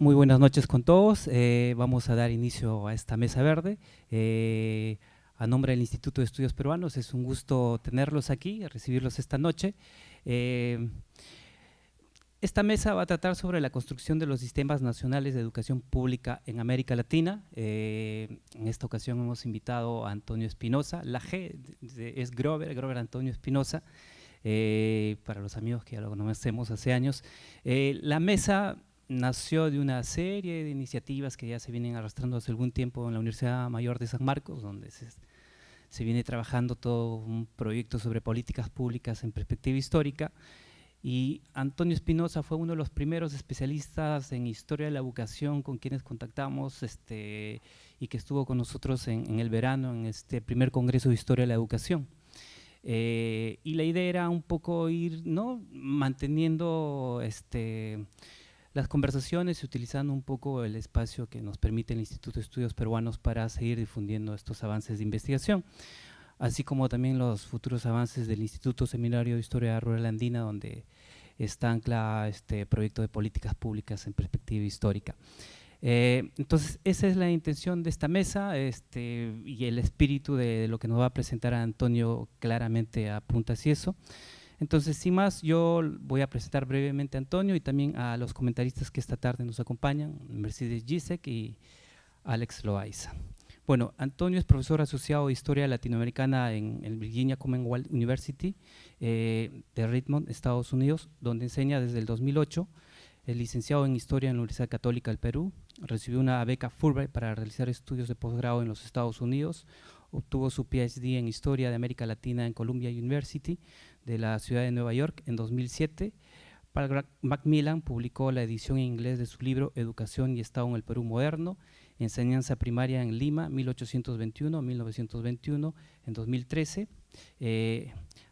Muy buenas noches con todos. Vamos a dar inicio a esta mesa verde. A nombre del Instituto de Estudios Peruanos, es un gusto tenerlos aquí, recibirlos esta noche. Esta mesa va a tratar sobre la construcción de los sistemas nacionales de educación pública en América Latina. En esta ocasión hemos invitado a Antonio Espinosa. La G es Grover Antonio Espinosa, para los amigos que ya lo conocemos hace años. La mesa nació de una serie de iniciativas que ya se vienen arrastrando hace algún tiempo en la Universidad Mayor de San Marcos, donde se viene trabajando todo un proyecto sobre políticas públicas en perspectiva histórica. Y Antonio Espinosa fue uno de los primeros especialistas en historia de la educación con quienes contactamos, y que estuvo con nosotros en el verano en este primer Congreso de Historia de la Educación. Y la idea era un poco ir, ¿no?, manteniendo las conversaciones y utilizando un poco el espacio que nos permite el Instituto de Estudios Peruanos para seguir difundiendo estos avances de investigación, así como también los futuros avances del Instituto Seminario de Historia Rural Andina, donde está anclado este proyecto de políticas públicas en perspectiva histórica. Entonces, esa es la intención de esta mesa, y el espíritu de lo que nos va a presentar a Antonio claramente apunta hacia eso. Entonces, sin más, yo voy a presentar brevemente a Antonio y también a los comentaristas que esta tarde nos acompañan, Mercedes Gisek y Alex Loaiza. Bueno, Antonio es profesor asociado de Historia Latinoamericana en el Virginia Commonwealth University de Richmond, Estados Unidos, donde enseña desde el 2008. Es licenciado en Historia en la Universidad Católica del Perú, recibió una beca Fulbright para realizar estudios de posgrado en los Estados Unidos, obtuvo su PhD en Historia de América Latina en Columbia University de la ciudad de Nueva York en 2007. Para Macmillan publicó la edición en inglés de su libro Educación y Estado en el Perú Moderno, Enseñanza Primaria en Lima, 1821-1921, en 2013.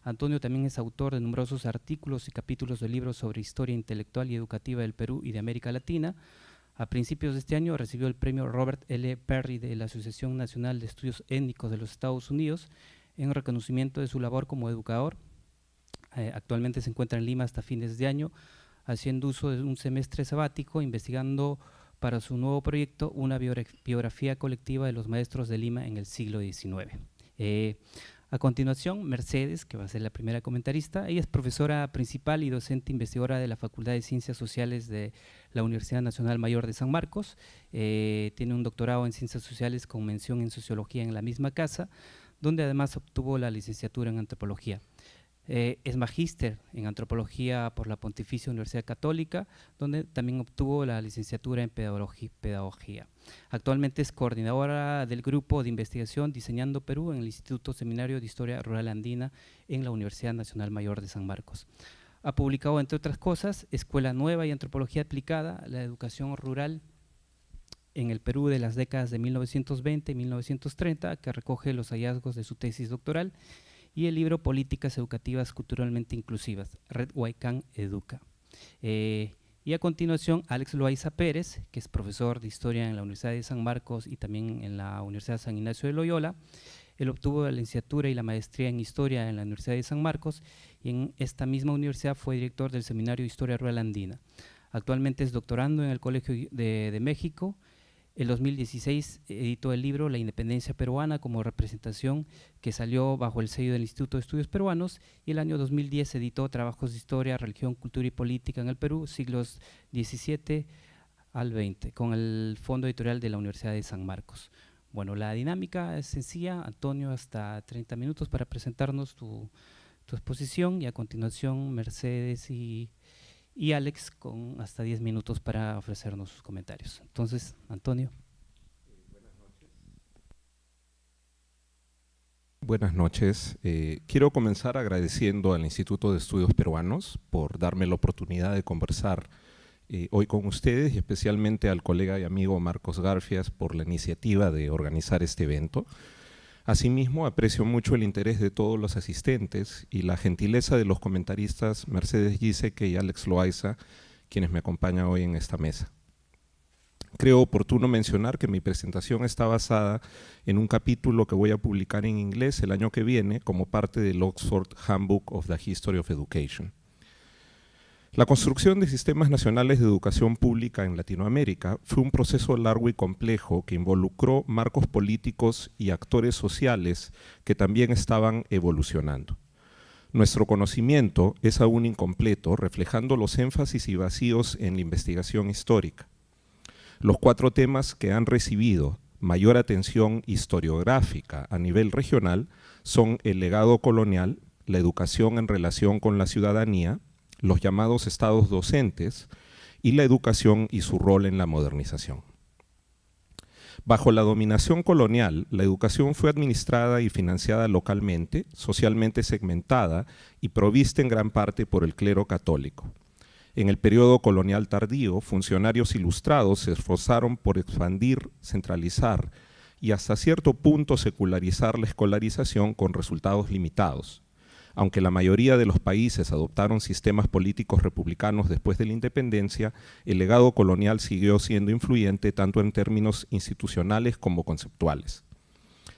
Antonio también es autor de numerosos artículos y capítulos de libros sobre historia intelectual y educativa del Perú y de América Latina. A principios de este año recibió el premio Robert L. Perry de la Asociación Nacional de Estudios Étnicos de los Estados Unidos en reconocimiento de su labor como educador. Actualmente se encuentra en Lima hasta fines de año, haciendo uso de un semestre sabático, investigando para su nuevo proyecto una biografía colectiva de los maestros de Lima en el siglo XIX. A continuación, Mercedes, que va a ser la primera comentarista. Ella es profesora principal y docente investigadora de la Facultad de Ciencias Sociales de la Universidad Nacional Mayor de San Marcos. Tiene un doctorado en Ciencias Sociales con mención en Sociología en la misma casa, donde además obtuvo la licenciatura en Antropología. Es magíster en Antropología por la Pontificia Universidad Católica, donde también obtuvo la licenciatura en Pedagogía. Actualmente es coordinadora del grupo de investigación Diseñando Perú en el Instituto Seminario de Historia Rural Andina en la Universidad Nacional Mayor de San Marcos. Ha publicado, entre otras cosas, Escuela Nueva y Antropología Aplicada, la educación rural en el Perú de las décadas de 1920 y 1930, que recoge los hallazgos de su tesis doctoral, y el libro Políticas Educativas Culturalmente Inclusivas, Red Huaycán Educa. Y a continuación, Alex Loaiza Pérez, que es profesor de Historia en la Universidad de San Marcos y también en la Universidad San Ignacio de Loyola. Él obtuvo la licenciatura y la maestría en Historia en la Universidad de San Marcos y en esta misma universidad fue director del Seminario de Historia Rural Andina. Actualmente es doctorando en el Colegio de México. En 2016 editó el libro La Independencia Peruana como representación, que salió bajo el sello del Instituto de Estudios Peruanos, y el año 2010 editó Trabajos de Historia, Religión, Cultura y Política en el Perú, siglos XVII al XX, con el fondo editorial de la Universidad de San Marcos. Bueno, la dinámica es sencilla. Antonio, hasta 30 minutos para presentarnos tu exposición, y a continuación Mercedes y Alex con hasta 10 minutos para ofrecernos sus comentarios. Entonces, Antonio. Buenas noches. Quiero comenzar agradeciendo al Instituto de Estudios Peruanos por darme la oportunidad de conversar hoy con ustedes, y especialmente al colega y amigo Marcos Garfias por la iniciativa de organizar este evento. Asimismo, aprecio mucho el interés de todos los asistentes y la gentileza de los comentaristas Mercedes Gisek y Alex Loaiza, quienes me acompañan hoy en esta mesa. Creo oportuno mencionar que mi presentación está basada en un capítulo que voy a publicar en inglés el año que viene como parte del Oxford Handbook of the History of Education. La construcción de sistemas nacionales de educación pública en Latinoamérica fue un proceso largo y complejo que involucró marcos políticos y actores sociales que también estaban evolucionando. Nuestro conocimiento es aún incompleto, reflejando los énfasis y vacíos en la investigación histórica. Los 4 temas que han recibido mayor atención historiográfica a nivel regional son el legado colonial, la educación en relación con la ciudadanía, los llamados estados docentes y la educación y su rol en la modernización. Bajo la dominación colonial, la educación fue administrada y financiada localmente, socialmente segmentada y provista en gran parte por el clero católico. En el periodo colonial tardío, funcionarios ilustrados se esforzaron por expandir, centralizar y hasta cierto punto secularizar la escolarización con resultados limitados. Aunque la mayoría de los países adoptaron sistemas políticos republicanos después de la independencia, el legado colonial siguió siendo influyente tanto en términos institucionales como conceptuales.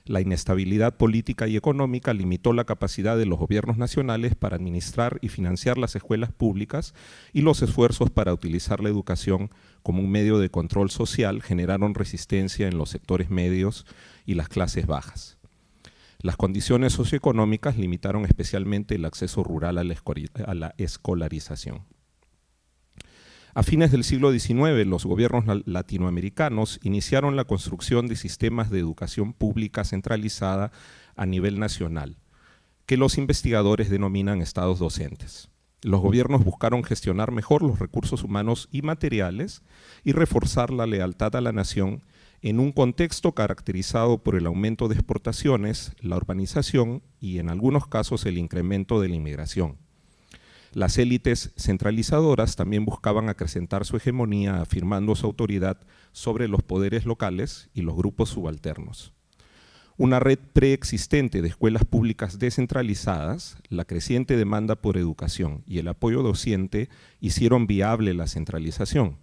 La inestabilidad política y económica limitó la capacidad de los gobiernos nacionales para administrar y financiar las escuelas públicas, y los esfuerzos para utilizar la educación como un medio de control social generaron resistencia en los sectores medios y las clases bajas. Las condiciones socioeconómicas limitaron especialmente el acceso rural a la escolarización. A fines del siglo XIX, los gobiernos latinoamericanos iniciaron la construcción de sistemas de educación pública centralizada a nivel nacional, que los investigadores denominan estados docentes. Los gobiernos buscaron gestionar mejor los recursos humanos y materiales y reforzar la lealtad a la nación en un contexto caracterizado por el aumento de exportaciones, la urbanización y, en algunos casos, el incremento de la inmigración. Las élites centralizadoras también buscaban acrecentar su hegemonía, afirmando su autoridad sobre los poderes locales y los grupos subalternos. Una red preexistente de escuelas públicas descentralizadas, la creciente demanda por educación y el apoyo docente hicieron viable la centralización.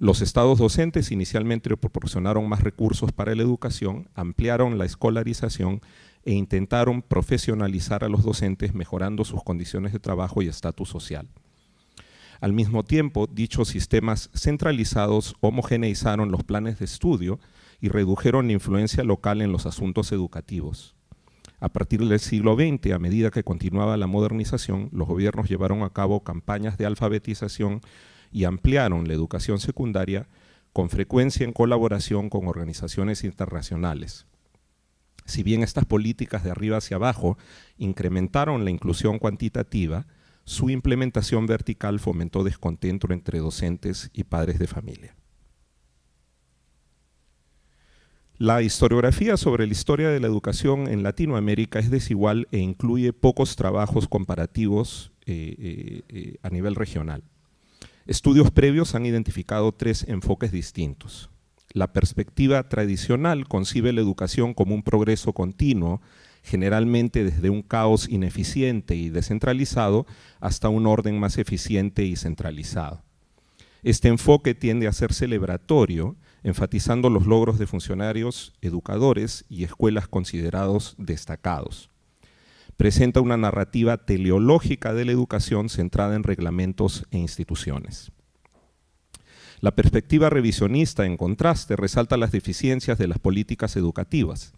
Los estados docentes inicialmente proporcionaron más recursos para la educación, ampliaron la escolarización e intentaron profesionalizar a los docentes, mejorando sus condiciones de trabajo y estatus social. Al mismo tiempo, dichos sistemas centralizados homogeneizaron los planes de estudio y redujeron la influencia local en los asuntos educativos. A partir del siglo XX, a medida que continuaba la modernización, los gobiernos llevaron a cabo campañas de alfabetización y ampliaron la educación secundaria, con frecuencia en colaboración con organizaciones internacionales. Si bien estas políticas de arriba hacia abajo incrementaron la inclusión cuantitativa, su implementación vertical fomentó descontento entre docentes y padres de familia. La historiografía sobre la historia de la educación en Latinoamérica es desigual e incluye pocos trabajos comparativos a nivel regional. Estudios previos han identificado 3 enfoques distintos. La perspectiva tradicional concibe la educación como un progreso continuo, generalmente desde un caos ineficiente y descentralizado hasta un orden más eficiente y centralizado. Este enfoque tiende a ser celebratorio, enfatizando los logros de funcionarios, educadores y escuelas considerados destacados. Presenta una narrativa teleológica de la educación centrada en reglamentos e instituciones. La perspectiva revisionista, en contraste, resalta las deficiencias de las políticas educativas.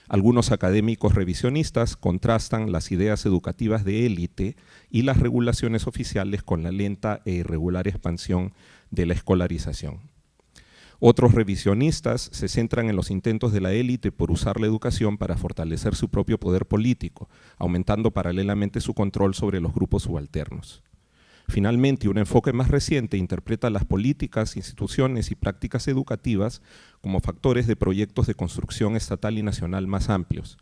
Algunos académicos revisionistas contrastan las ideas educativas de élite y las regulaciones oficiales con la lenta e irregular expansión de la escolarización. Otros revisionistas se centran en los intentos de la élite por usar la educación para fortalecer su propio poder político, aumentando paralelamente su control sobre los grupos subalternos. Finalmente, un enfoque más reciente interpreta las políticas, instituciones y prácticas educativas como factores de proyectos de construcción estatal y nacional más amplios.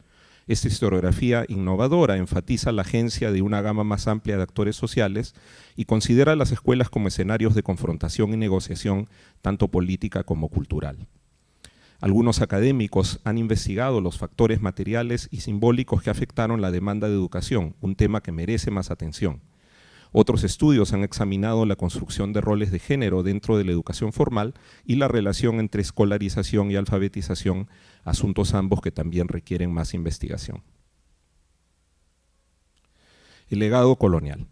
Esta historiografía innovadora enfatiza la agencia de una gama más amplia de actores sociales y considera a las escuelas como escenarios de confrontación y negociación, tanto política como cultural. Algunos académicos han investigado los factores materiales y simbólicos que afectaron la demanda de educación, un tema que merece más atención. Otros estudios han examinado la construcción de roles de género dentro de la educación formal y la relación entre escolarización y alfabetización, asuntos ambos que también requieren más investigación. El legado colonial.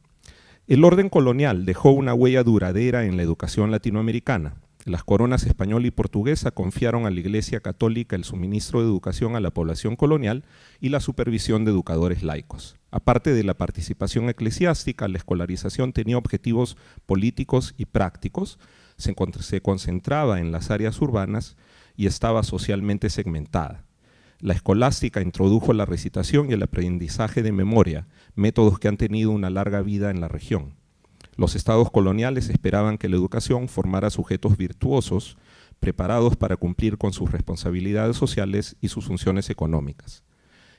El orden colonial dejó una huella duradera en la educación latinoamericana. Las coronas española y portuguesa confiaron a la Iglesia Católica el suministro de educación a la población colonial y la supervisión de educadores laicos. Aparte de la participación eclesiástica, la escolarización tenía objetivos políticos y prácticos, se concentraba en las áreas urbanas y estaba socialmente segmentada. La escolástica introdujo la recitación y el aprendizaje de memoria, métodos que han tenido una larga vida en la región. Los estados coloniales esperaban que la educación formara sujetos virtuosos, preparados para cumplir con sus responsabilidades sociales y sus funciones económicas.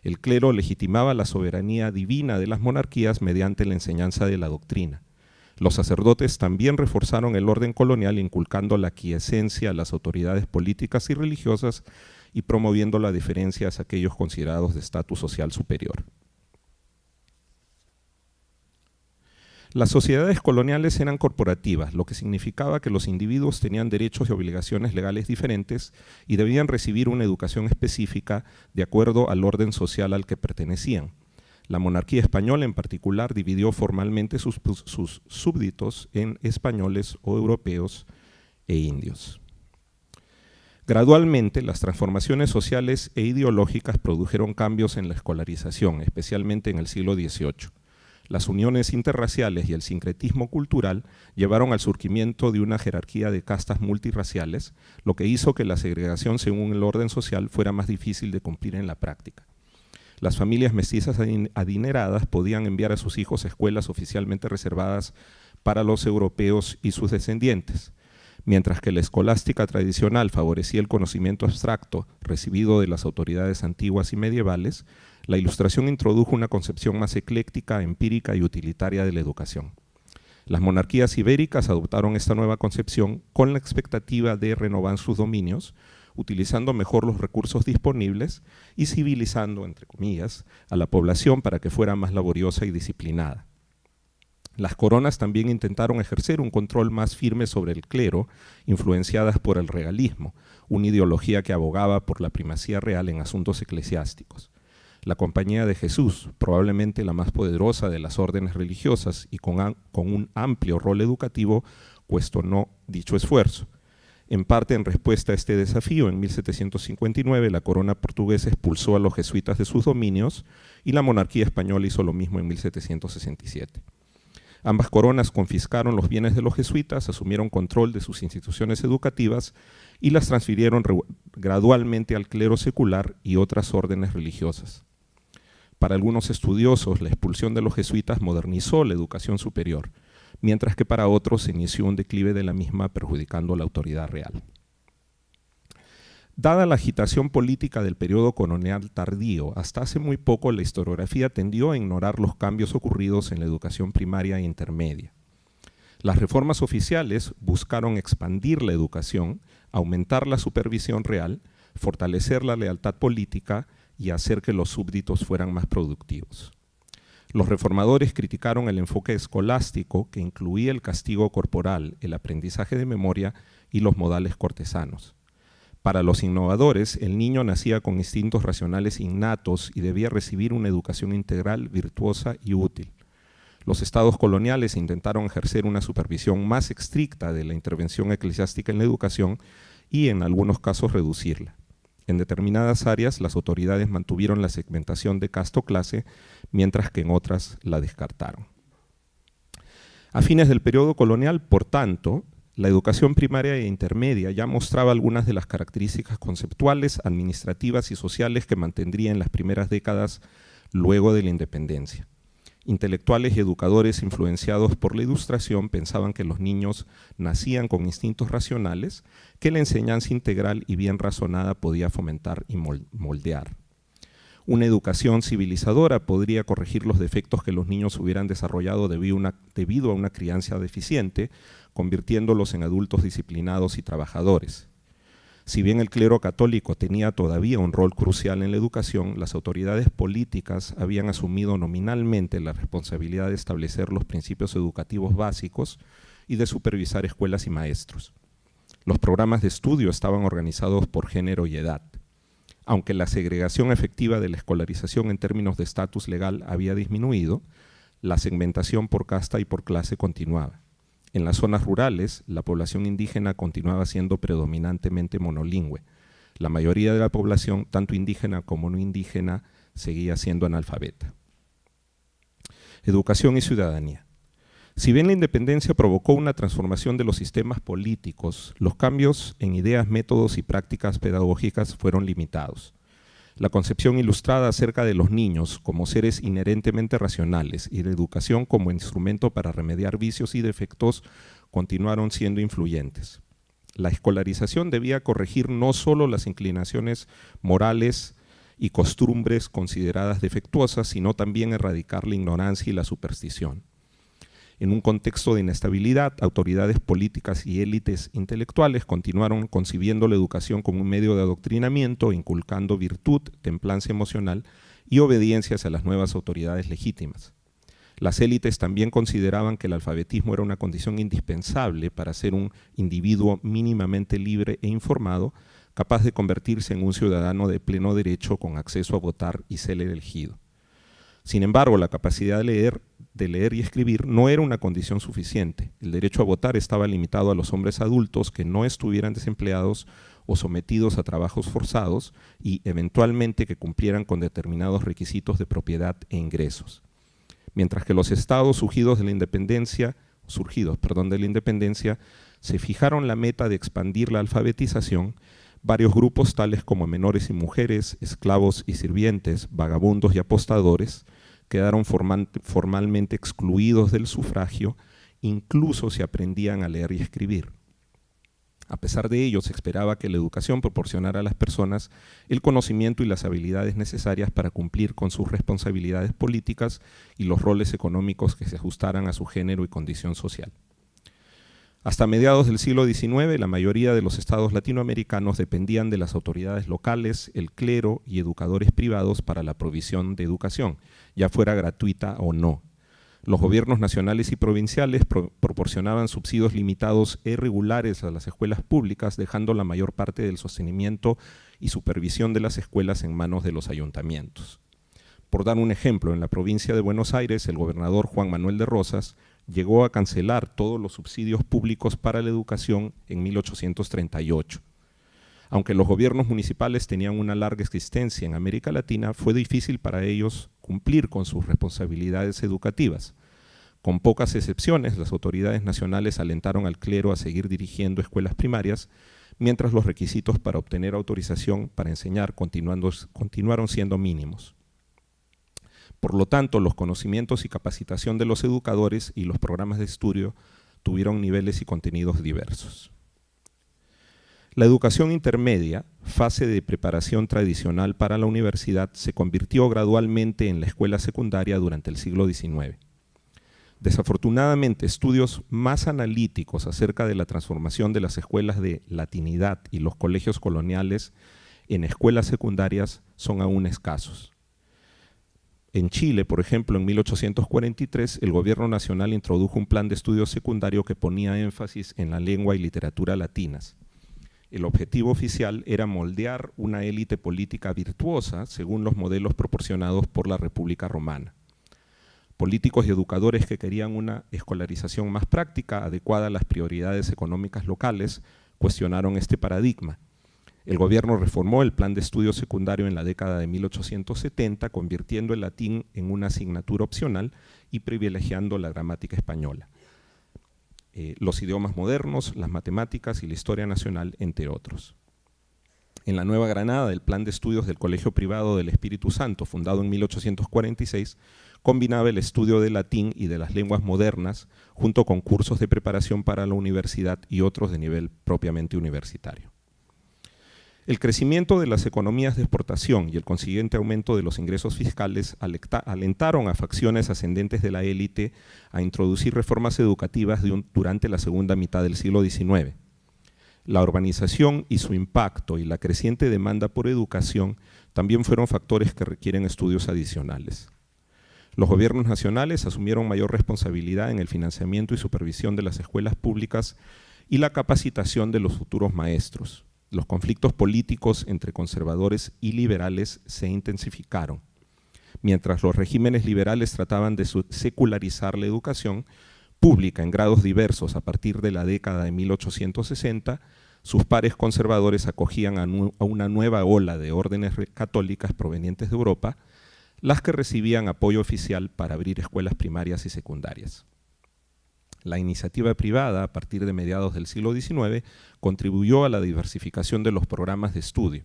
El clero legitimaba la soberanía divina de las monarquías mediante la enseñanza de la doctrina. Los sacerdotes también reforzaron el orden colonial inculcando la aquiescencia a las autoridades políticas y religiosas y promoviendo la deferencia a aquellos considerados de estatus social superior. Las sociedades coloniales eran corporativas, lo que significaba que los individuos tenían derechos y obligaciones legales diferentes y debían recibir una educación específica de acuerdo al orden social al que pertenecían. La monarquía española en particular dividió formalmente sus súbditos en españoles o europeos e indios. Gradualmente, las transformaciones sociales e ideológicas produjeron cambios en la escolarización, especialmente en el siglo XVIII. Las uniones interraciales y el sincretismo cultural llevaron al surgimiento de una jerarquía de castas multirraciales, lo que hizo que la segregación según el orden social fuera más difícil de cumplir en la práctica. Las familias mestizas adineradas podían enviar a sus hijos a escuelas oficialmente reservadas para los europeos y sus descendientes, mientras que la escolástica tradicional favorecía el conocimiento abstracto recibido de las autoridades antiguas y medievales. La Ilustración introdujo una concepción más ecléctica, empírica y utilitaria de la educación. Las monarquías ibéricas adoptaron esta nueva concepción con la expectativa de renovar sus dominios, utilizando mejor los recursos disponibles y civilizando, entre comillas, a la población para que fuera más laboriosa y disciplinada. Las coronas también intentaron ejercer un control más firme sobre el clero, influenciadas por el regalismo, una ideología que abogaba por la primacía real en asuntos eclesiásticos. La Compañía de Jesús, probablemente la más poderosa de las órdenes religiosas y con un amplio rol educativo, cuestionó dicho esfuerzo. En parte en respuesta a este desafío, en 1759 la corona portuguesa expulsó a los jesuitas de sus dominios y la monarquía española hizo lo mismo en 1767. Ambas coronas confiscaron los bienes de los jesuitas, asumieron control de sus instituciones educativas y las transfirieron gradualmente al clero secular y otras órdenes religiosas. Para algunos estudiosos, la expulsión de los jesuitas modernizó la educación superior, mientras que para otros se inició un declive de la misma, perjudicando la autoridad real. Dada la agitación política del periodo colonial tardío, hasta hace muy poco la historiografía tendió a ignorar los cambios ocurridos en la educación primaria e intermedia. Las reformas oficiales buscaron expandir la educación, aumentar la supervisión real, fortalecer la lealtad política y hacer que los súbditos fueran más productivos. Los reformadores criticaron el enfoque escolástico que incluía el castigo corporal, el aprendizaje de memoria y los modales cortesanos. Para los innovadores, el niño nacía con instintos racionales innatos y debía recibir una educación integral, virtuosa y útil. Los estados coloniales intentaron ejercer una supervisión más estricta de la intervención eclesiástica en la educación y en algunos casos reducirla. En determinadas áreas, las autoridades mantuvieron la segmentación de casta o clase, mientras que en otras la descartaron. A fines del periodo colonial, por tanto, la educación primaria e intermedia ya mostraba algunas de las características conceptuales, administrativas y sociales que mantendría en las primeras décadas luego de la independencia. Intelectuales y educadores influenciados por la Ilustración pensaban que los niños nacían con instintos racionales que la enseñanza integral y bien razonada podía fomentar y moldear. Una educación civilizadora podría corregir los defectos que los niños hubieran desarrollado debido a una crianza deficiente, convirtiéndolos en adultos disciplinados y trabajadores. Si bien el clero católico tenía todavía un rol crucial en la educación, las autoridades políticas habían asumido nominalmente la responsabilidad de establecer los principios educativos básicos y de supervisar escuelas y maestros. Los programas de estudio estaban organizados por género y edad. Aunque la segregación efectiva de la escolarización en términos de estatus legal había disminuido, la segmentación por casta y por clase continuaba. En las zonas rurales, la población indígena continuaba siendo predominantemente monolingüe. La mayoría de la población, tanto indígena como no indígena, seguía siendo analfabeta. Educación y ciudadanía. Si bien la independencia provocó una transformación de los sistemas políticos, los cambios en ideas, métodos y prácticas pedagógicas fueron limitados. La concepción ilustrada acerca de los niños como seres inherentemente racionales y la educación como instrumento para remediar vicios y defectos continuaron siendo influyentes. La escolarización debía corregir no solo las inclinaciones morales y costumbres consideradas defectuosas, sino también erradicar la ignorancia y la superstición. En un contexto de inestabilidad, autoridades políticas y élites intelectuales continuaron concibiendo la educación como un medio de adoctrinamiento, inculcando virtud, templanza emocional y obediencia hacia las nuevas autoridades legítimas. Las élites también consideraban que el alfabetismo era una condición indispensable para ser un individuo mínimamente libre e informado, capaz de convertirse en un ciudadano de pleno derecho con acceso a votar y ser elegido. Sin embargo, la capacidad de leer y escribir no era una condición suficiente. El derecho a votar estaba limitado a los hombres adultos que no estuvieran desempleados o sometidos a trabajos forzados y, eventualmente, que cumplieran con determinados requisitos de propiedad e ingresos. Mientras que los estados surgidos de la independencia se fijaron la meta de expandir la alfabetización, varios grupos tales como menores y mujeres, esclavos y sirvientes, vagabundos y apostadores, quedaron formalmente excluidos del sufragio, incluso si aprendían a leer y escribir. A pesar de ello, se esperaba que la educación proporcionara a las personas el conocimiento y las habilidades necesarias para cumplir con sus responsabilidades políticas y los roles económicos que se ajustaran a su género y condición social. Hasta mediados del siglo XIX, la mayoría de los estados latinoamericanos dependían de las autoridades locales, el clero y educadores privados para la provisión de educación, ya fuera gratuita o no. Los gobiernos nacionales y provinciales proporcionaban subsidios limitados e irregulares a las escuelas públicas, dejando la mayor parte del sostenimiento y supervisión de las escuelas en manos de los ayuntamientos. Por dar un ejemplo, en la provincia de Buenos Aires, el gobernador Juan Manuel de Rosas llegó a cancelar todos los subsidios públicos para la educación en 1838. Aunque los gobiernos municipales tenían una larga existencia en América Latina, fue difícil para ellos cumplir con sus responsabilidades educativas. Con pocas excepciones, las autoridades nacionales alentaron al clero a seguir dirigiendo escuelas primarias, mientras los requisitos para obtener autorización para enseñar continuaron siendo mínimos. Por lo tanto, los conocimientos y capacitación de los educadores y los programas de estudio tuvieron niveles y contenidos diversos. La educación intermedia, fase de preparación tradicional para la universidad, se convirtió gradualmente en la escuela secundaria durante el siglo XIX. Desafortunadamente, estudios más analíticos acerca de la transformación de las escuelas de latinidad y los colegios coloniales en escuelas secundarias son aún escasos. En Chile, por ejemplo, en 1843, el gobierno nacional introdujo un plan de estudio secundario que ponía énfasis en la lengua y literatura latinas. El objetivo oficial era moldear una élite política virtuosa según los modelos proporcionados por la República Romana. Políticos y educadores que querían una escolarización más práctica, adecuada a las prioridades económicas locales, cuestionaron este paradigma. El gobierno reformó el plan de estudio secundario en la década de 1870, convirtiendo el latín en una asignatura opcional y privilegiando la gramática española, los idiomas modernos, las matemáticas y la historia nacional, entre otros. En la Nueva Granada, el plan de estudios del Colegio Privado del Espíritu Santo, fundado en 1846, combinaba el estudio del latín y de las lenguas modernas, junto con cursos de preparación para la universidad y otros de nivel propiamente universitario. El crecimiento de las economías de exportación y el consiguiente aumento de los ingresos fiscales alentaron a facciones ascendentes de la élite a introducir reformas educativas durante la segunda mitad del siglo XIX. La urbanización y su impacto y la creciente demanda por educación también fueron factores que requieren estudios adicionales. Los gobiernos nacionales asumieron mayor responsabilidad en el financiamiento y supervisión de las escuelas públicas y la capacitación de los futuros maestros. Los conflictos políticos entre conservadores y liberales se intensificaron. Mientras los regímenes liberales trataban de secularizar la educación pública en grados diversos a partir de la década de 1860, sus pares conservadores acogían a una nueva ola de órdenes católicas provenientes de Europa, las que recibían apoyo oficial para abrir escuelas primarias y secundarias. La iniciativa privada, a partir de mediados del siglo XIX, contribuyó a la diversificación de los programas de estudio.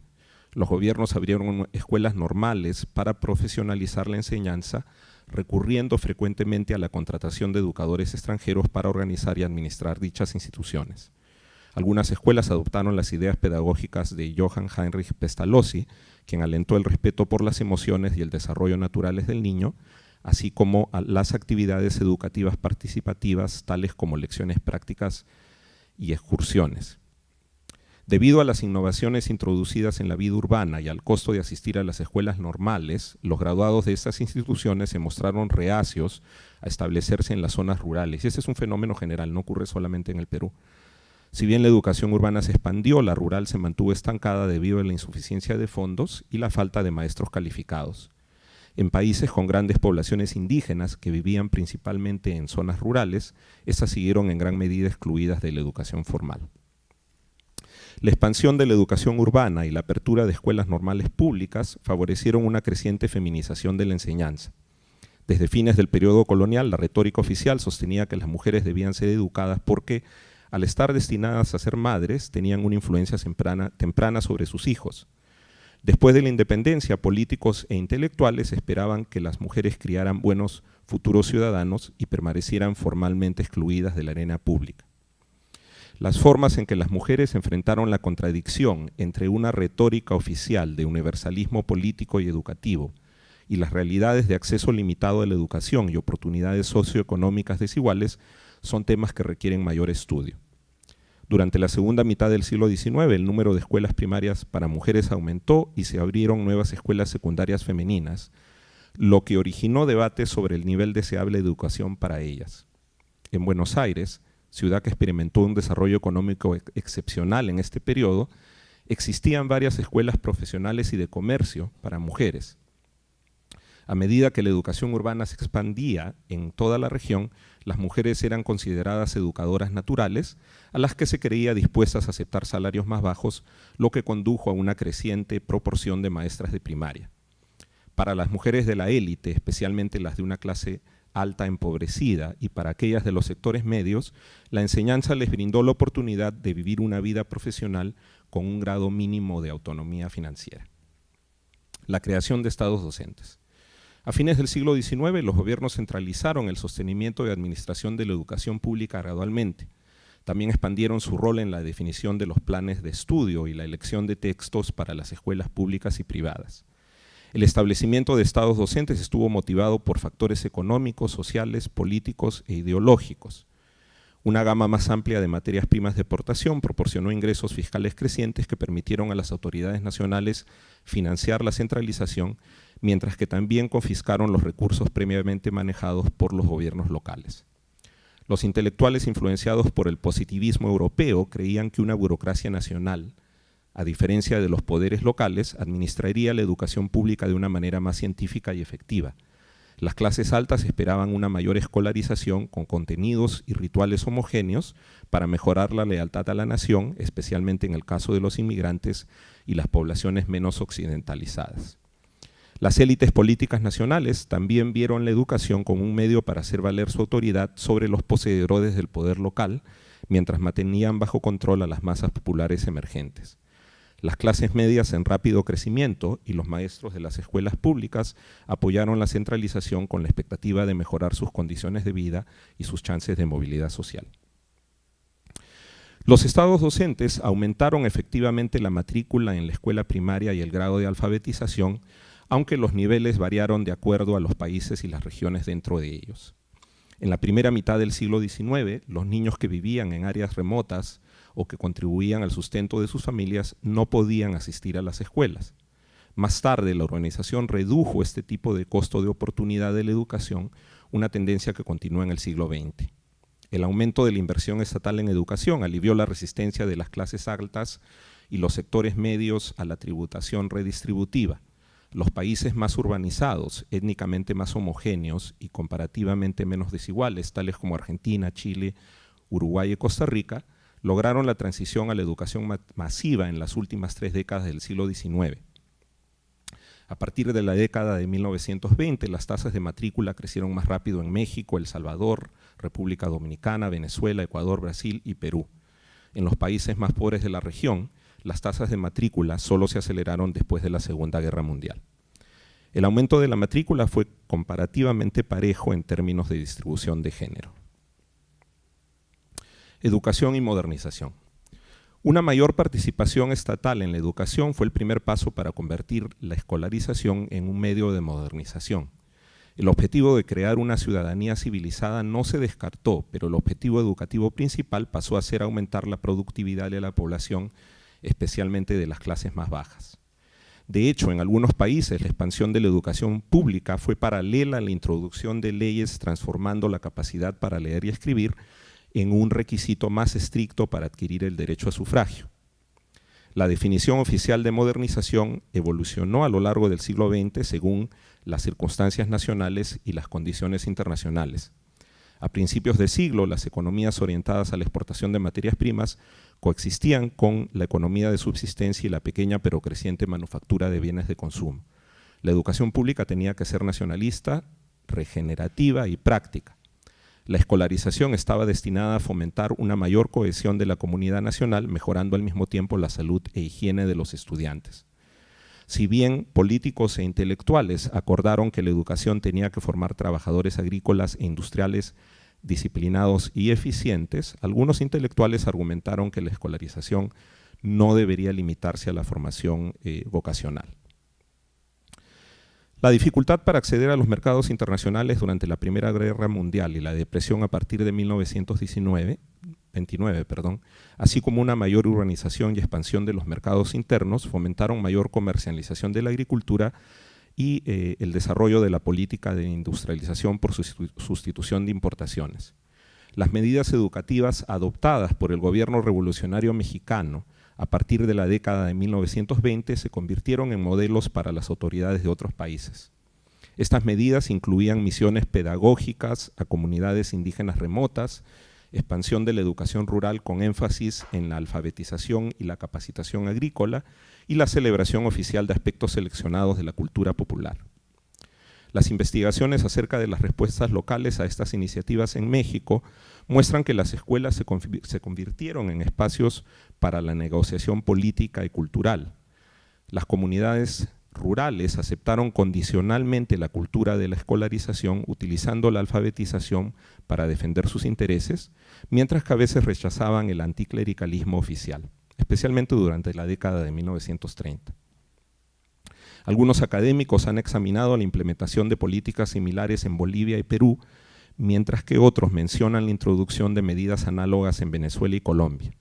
Los gobiernos abrieron escuelas normales para profesionalizar la enseñanza, recurriendo frecuentemente a la contratación de educadores extranjeros para organizar y administrar dichas instituciones. Algunas escuelas adoptaron las ideas pedagógicas de Johann Heinrich Pestalozzi, quien alentó el respeto por las emociones y el desarrollo naturales del niño, así como a las actividades educativas participativas, tales como lecciones prácticas y excursiones. Debido a las innovaciones introducidas en la vida urbana y al costo de asistir a las escuelas normales, los graduados de estas instituciones se mostraron reacios a establecerse en las zonas rurales. Y ese es un fenómeno general, no ocurre solamente en el Perú. Si bien la educación urbana se expandió, la rural se mantuvo estancada debido a la insuficiencia de fondos y la falta de maestros calificados. En países con grandes poblaciones indígenas que vivían principalmente en zonas rurales, estas siguieron en gran medida excluidas de la educación formal. La expansión de la educación urbana y la apertura de escuelas normales públicas favorecieron una creciente feminización de la enseñanza. Desde fines del periodo colonial, la retórica oficial sostenía que las mujeres debían ser educadas porque, al estar destinadas a ser madres, tenían una influencia temprana sobre sus hijos. Después de la independencia, políticos e intelectuales esperaban que las mujeres criaran buenos futuros ciudadanos y permanecieran formalmente excluidas de la arena pública. Las formas en que las mujeres enfrentaron la contradicción entre una retórica oficial de universalismo político y educativo y las realidades de acceso limitado a la educación y oportunidades socioeconómicas desiguales son temas que requieren mayor estudio. Durante la segunda mitad del siglo XIX, el número de escuelas primarias para mujeres aumentó y se abrieron nuevas escuelas secundarias femeninas, lo que originó debates sobre el nivel deseable de educación para ellas. En Buenos Aires, ciudad que experimentó un desarrollo económico excepcional en este periodo, existían varias escuelas profesionales y de comercio para mujeres. A medida que la educación urbana se expandía en toda la región, las mujeres eran consideradas educadoras naturales, a las que se creía dispuestas a aceptar salarios más bajos, lo que condujo a una creciente proporción de maestras de primaria. Para las mujeres de la élite, especialmente las de una clase alta empobrecida, y para aquellas de los sectores medios, la enseñanza les brindó la oportunidad de vivir una vida profesional con un grado mínimo de autonomía financiera. La creación de estados docentes. A fines del siglo XIX, los gobiernos centralizaron el sostenimiento y administración de la educación pública gradualmente. También expandieron su rol en la definición de los planes de estudio y la elección de textos para las escuelas públicas y privadas. El establecimiento de estados docentes estuvo motivado por factores económicos, sociales, políticos e ideológicos. Una gama más amplia de materias primas de exportación proporcionó ingresos fiscales crecientes que permitieron a las autoridades nacionales financiar la centralización, mientras que también confiscaron los recursos previamente manejados por los gobiernos locales. Los intelectuales influenciados por el positivismo europeo creían que una burocracia nacional, a diferencia de los poderes locales, administraría la educación pública de una manera más científica y efectiva. Las clases altas esperaban una mayor escolarización con contenidos y rituales homogéneos para mejorar la lealtad a la nación, especialmente en el caso de los inmigrantes y las poblaciones menos occidentalizadas. Las élites políticas nacionales también vieron la educación como un medio para hacer valer su autoridad sobre los poseedores del poder local, mientras mantenían bajo control a las masas populares emergentes. Las clases medias en rápido crecimiento y los maestros de las escuelas públicas apoyaron la centralización con la expectativa de mejorar sus condiciones de vida y sus chances de movilidad social. Los estados docentes aumentaron efectivamente la matrícula en la escuela primaria y el grado de alfabetización, aunque los niveles variaron de acuerdo a los países y las regiones dentro de ellos. En la primera mitad del siglo XIX, los niños que vivían en áreas remotas o que contribuían al sustento de sus familias no podían asistir a las escuelas. Más tarde, la urbanización redujo este tipo de costo de oportunidad de la educación, una tendencia que continúa en el siglo XX. El aumento de la inversión estatal en educación alivió la resistencia de las clases altas y los sectores medios a la tributación redistributiva. Los países más urbanizados, étnicamente más homogéneos y comparativamente menos desiguales, tales como Argentina, Chile, Uruguay y Costa Rica, lograron la transición a la educación masiva en las últimas 3 décadas del siglo XIX. A partir de la década de 1920, las tasas de matrícula crecieron más rápido en México, El Salvador, República Dominicana, Venezuela, Ecuador, Brasil y Perú. En los países más pobres de la región, las tasas de matrícula solo se aceleraron después de la Segunda Guerra Mundial. El aumento de la matrícula fue comparativamente parejo en términos de distribución de género. Educación y modernización. Una mayor participación estatal en la educación fue el primer paso para convertir la escolarización en un medio de modernización. El objetivo de crear una ciudadanía civilizada no se descartó, pero el objetivo educativo principal pasó a ser aumentar la productividad de la población, especialmente de las clases más bajas. De hecho, en algunos países la expansión de la educación pública fue paralela a la introducción de leyes transformando la capacidad para leer y escribir en un requisito más estricto para adquirir el derecho a sufragio. La definición oficial de modernización evolucionó a lo largo del siglo XX según las circunstancias nacionales y las condiciones internacionales. A principios de siglo, las economías orientadas a la exportación de materias primas coexistían con la economía de subsistencia y la pequeña pero creciente manufactura de bienes de consumo. La educación pública tenía que ser nacionalista, regenerativa y práctica. La escolarización estaba destinada a fomentar una mayor cohesión de la comunidad nacional, mejorando al mismo tiempo la salud e higiene de los estudiantes. Si bien políticos e intelectuales acordaron que la educación tenía que formar trabajadores agrícolas e industriales disciplinados y eficientes, algunos intelectuales argumentaron que la escolarización no debería limitarse a la formación vocacional. La dificultad para acceder a los mercados internacionales durante la Primera Guerra Mundial y la depresión a partir de 1929, así como una mayor urbanización y expansión de los mercados internos, fomentaron mayor comercialización de la agricultura y el desarrollo de la política de industrialización por sustitución de importaciones. Las medidas educativas adoptadas por el gobierno revolucionario mexicano a partir de la década de 1920 se convirtieron en modelos para las autoridades de otros países. Estas medidas incluían misiones pedagógicas a comunidades indígenas remotas, expansión de la educación rural con énfasis en la alfabetización y la capacitación agrícola y la celebración oficial de aspectos seleccionados de la cultura popular. Las investigaciones acerca de las respuestas locales a estas iniciativas en México muestran que las escuelas se convirtieron en espacios para la negociación política y cultural. Las comunidades rurales aceptaron condicionalmente la cultura de la escolarización utilizando la alfabetización para defender sus intereses, mientras que a veces rechazaban el anticlericalismo oficial, especialmente durante la década de 1930. Algunos académicos han examinado la implementación de políticas similares en Bolivia y Perú, mientras que otros mencionan la introducción de medidas análogas en Venezuela y Colombia.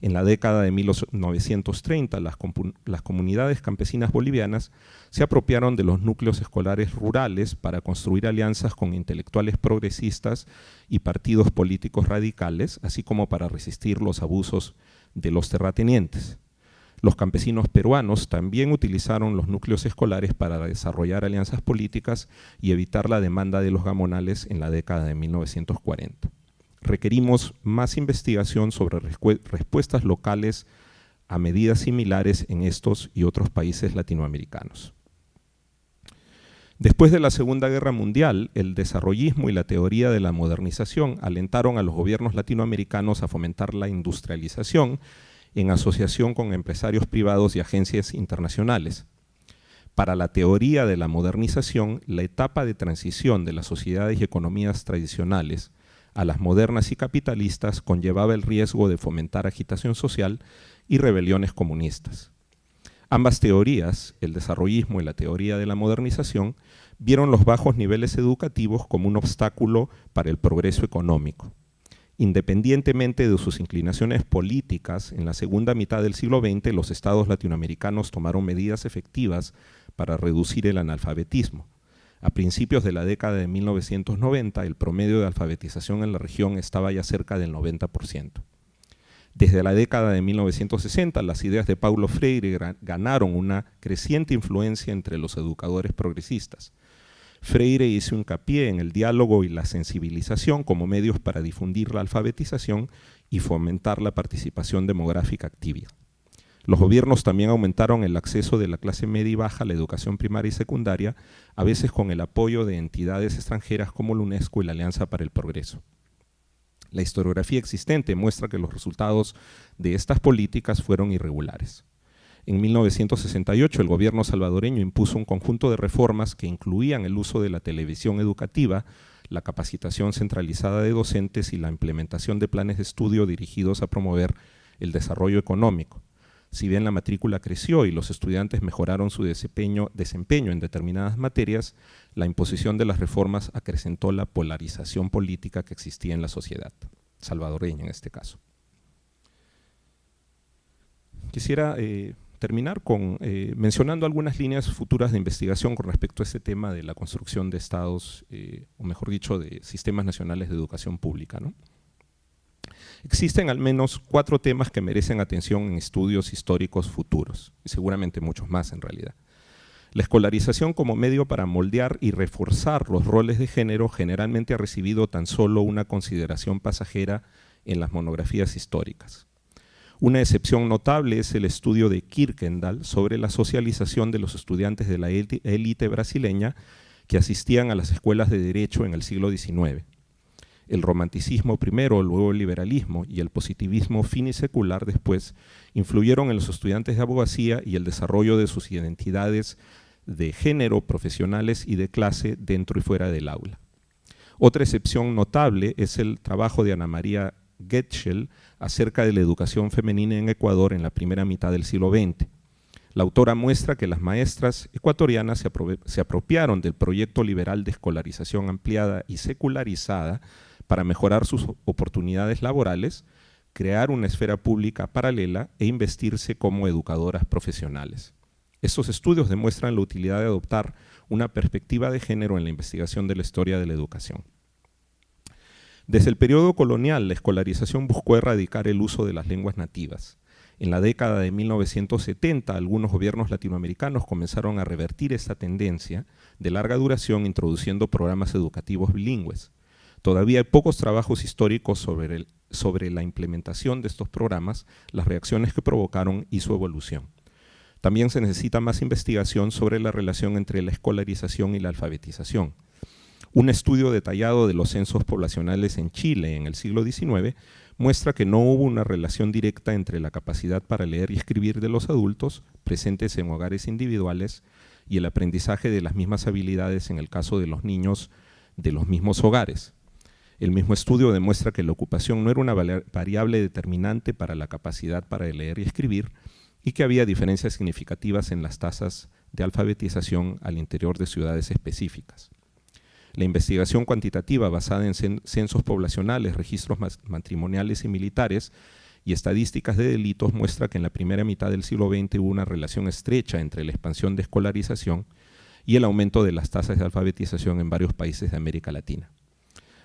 En la década de 1930, las comunidades campesinas bolivianas se apropiaron de los núcleos escolares rurales para construir alianzas con intelectuales progresistas y partidos políticos radicales, así como para resistir los abusos de los terratenientes. Los campesinos peruanos también utilizaron los núcleos escolares para desarrollar alianzas políticas y evitar la demanda de los gamonales en la década de 1940. Requerimos más investigación sobre respuestas locales a medidas similares en estos y otros países latinoamericanos. Después de la Segunda Guerra Mundial, el desarrollismo y la teoría de la modernización alentaron a los gobiernos latinoamericanos a fomentar la industrialización en asociación con empresarios privados y agencias internacionales. Para la teoría de la modernización, la etapa de transición de las sociedades y economías tradicionales a las modernas y capitalistas conllevaba el riesgo de fomentar agitación social y rebeliones comunistas. Ambas teorías, el desarrollismo y la teoría de la modernización, vieron los bajos niveles educativos como un obstáculo para el progreso económico. Independientemente de sus inclinaciones políticas, en la segunda mitad del siglo XX los estados latinoamericanos tomaron medidas efectivas para reducir el analfabetismo. A principios de la década de 1990, el promedio de alfabetización en la región estaba ya cerca del 90%. Desde la década de 1960, las ideas de Paulo Freire ganaron una creciente influencia entre los educadores progresistas. Freire hizo hincapié en el diálogo y la sensibilización como medios para difundir la alfabetización y fomentar la participación demográfica activa. Los gobiernos también aumentaron el acceso de la clase media y baja a la educación primaria y secundaria, a veces con el apoyo de entidades extranjeras como la UNESCO y la Alianza para el Progreso. La historiografía existente muestra que los resultados de estas políticas fueron irregulares. En 1968, el gobierno salvadoreño impuso un conjunto de reformas que incluían el uso de la televisión educativa, la capacitación centralizada de docentes y la implementación de planes de estudio dirigidos a promover el desarrollo económico. Si bien la matrícula creció y los estudiantes mejoraron su desempeño en determinadas materias, la imposición de las reformas acrecentó la polarización política que existía en la sociedad salvadoreña en este caso. Quisiera terminar mencionando algunas líneas futuras de investigación con respecto a este tema de la construcción de estados, o mejor dicho, de sistemas nacionales de educación pública, ¿no? Existen al menos 4 temas que merecen atención en estudios históricos futuros, y seguramente muchos más en realidad. La escolarización como medio para moldear y reforzar los roles de género generalmente ha recibido tan solo una consideración pasajera en las monografías históricas. Una excepción notable es el estudio de Kirkendall sobre la socialización de los estudiantes de la élite brasileña que asistían a las escuelas de derecho en el siglo XIX. El romanticismo primero, luego el liberalismo y el positivismo finisecular después influyeron en los estudiantes de abogacía y el desarrollo de sus identidades de género, profesionales y de clase dentro y fuera del aula. Otra excepción notable es el trabajo de Ana María Getschel acerca de la educación femenina en Ecuador en la primera mitad del siglo XX. La autora muestra que las maestras ecuatorianas se apropiaron del proyecto liberal de escolarización ampliada y secularizada para mejorar sus oportunidades laborales, crear una esfera pública paralela e investirse como educadoras profesionales. Estos estudios demuestran la utilidad de adoptar una perspectiva de género en la investigación de la historia de la educación. Desde el periodo colonial, la escolarización buscó erradicar el uso de las lenguas nativas. En la década de 1970, algunos gobiernos latinoamericanos comenzaron a revertir esta tendencia de larga duración introduciendo programas educativos bilingües. Todavía hay pocos trabajos históricos sobre la implementación de estos programas, las reacciones que provocaron y su evolución. También se necesita más investigación sobre la relación entre la escolarización y la alfabetización. Un estudio detallado de los censos poblacionales en Chile en el siglo XIX muestra que no hubo una relación directa entre la capacidad para leer y escribir de los adultos presentes en hogares individuales y el aprendizaje de las mismas habilidades en el caso de los niños de los mismos hogares. El mismo estudio demuestra que la ocupación no era una variable determinante para la capacidad para leer y escribir y que había diferencias significativas en las tasas de alfabetización al interior de ciudades específicas. La investigación cuantitativa basada en censos poblacionales, registros matrimoniales y militares y estadísticas de delitos muestra que en la primera mitad del siglo XX hubo una relación estrecha entre la expansión de escolarización y el aumento de las tasas de alfabetización en varios países de América Latina.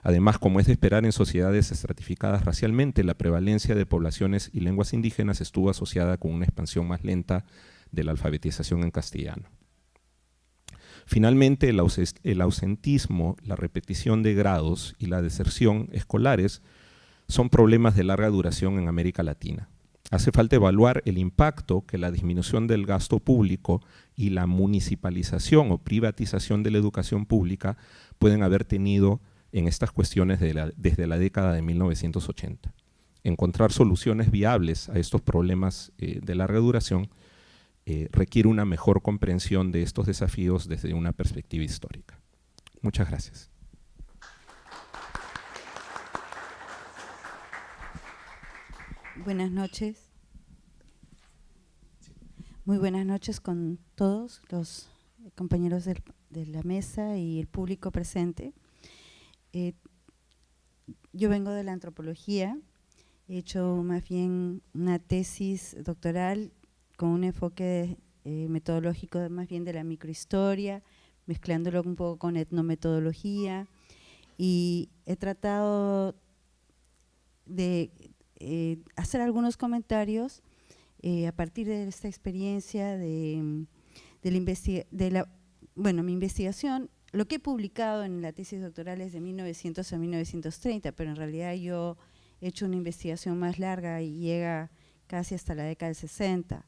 Además, como es de esperar en sociedades estratificadas racialmente, la prevalencia de poblaciones y lenguas indígenas estuvo asociada con una expansión más lenta de la alfabetización en castellano. Finalmente, el ausentismo, la repetición de grados y la deserción escolares son problemas de larga duración en América Latina. Hace falta evaluar el impacto que la disminución del gasto público y la municipalización o privatización de la educación pública pueden haber tenido en estas cuestiones desde la década de 1980. Encontrar soluciones viables a estos problemas de larga duración requiere una mejor comprensión de estos desafíos desde una perspectiva histórica. Muchas gracias. Buenas noches. Muy buenas noches con todos los compañeros de la mesa y el público presente. Yo vengo de la antropología, he hecho más bien una tesis doctoral con un enfoque metodológico más bien de la microhistoria, mezclándolo un poco con etnometodología, y he tratado de hacer algunos comentarios a partir de esta experiencia de mi investigación. Lo que he publicado en la tesis doctoral es de 1900 a 1930, pero en realidad yo he hecho una investigación más larga y llega casi hasta la década del 60.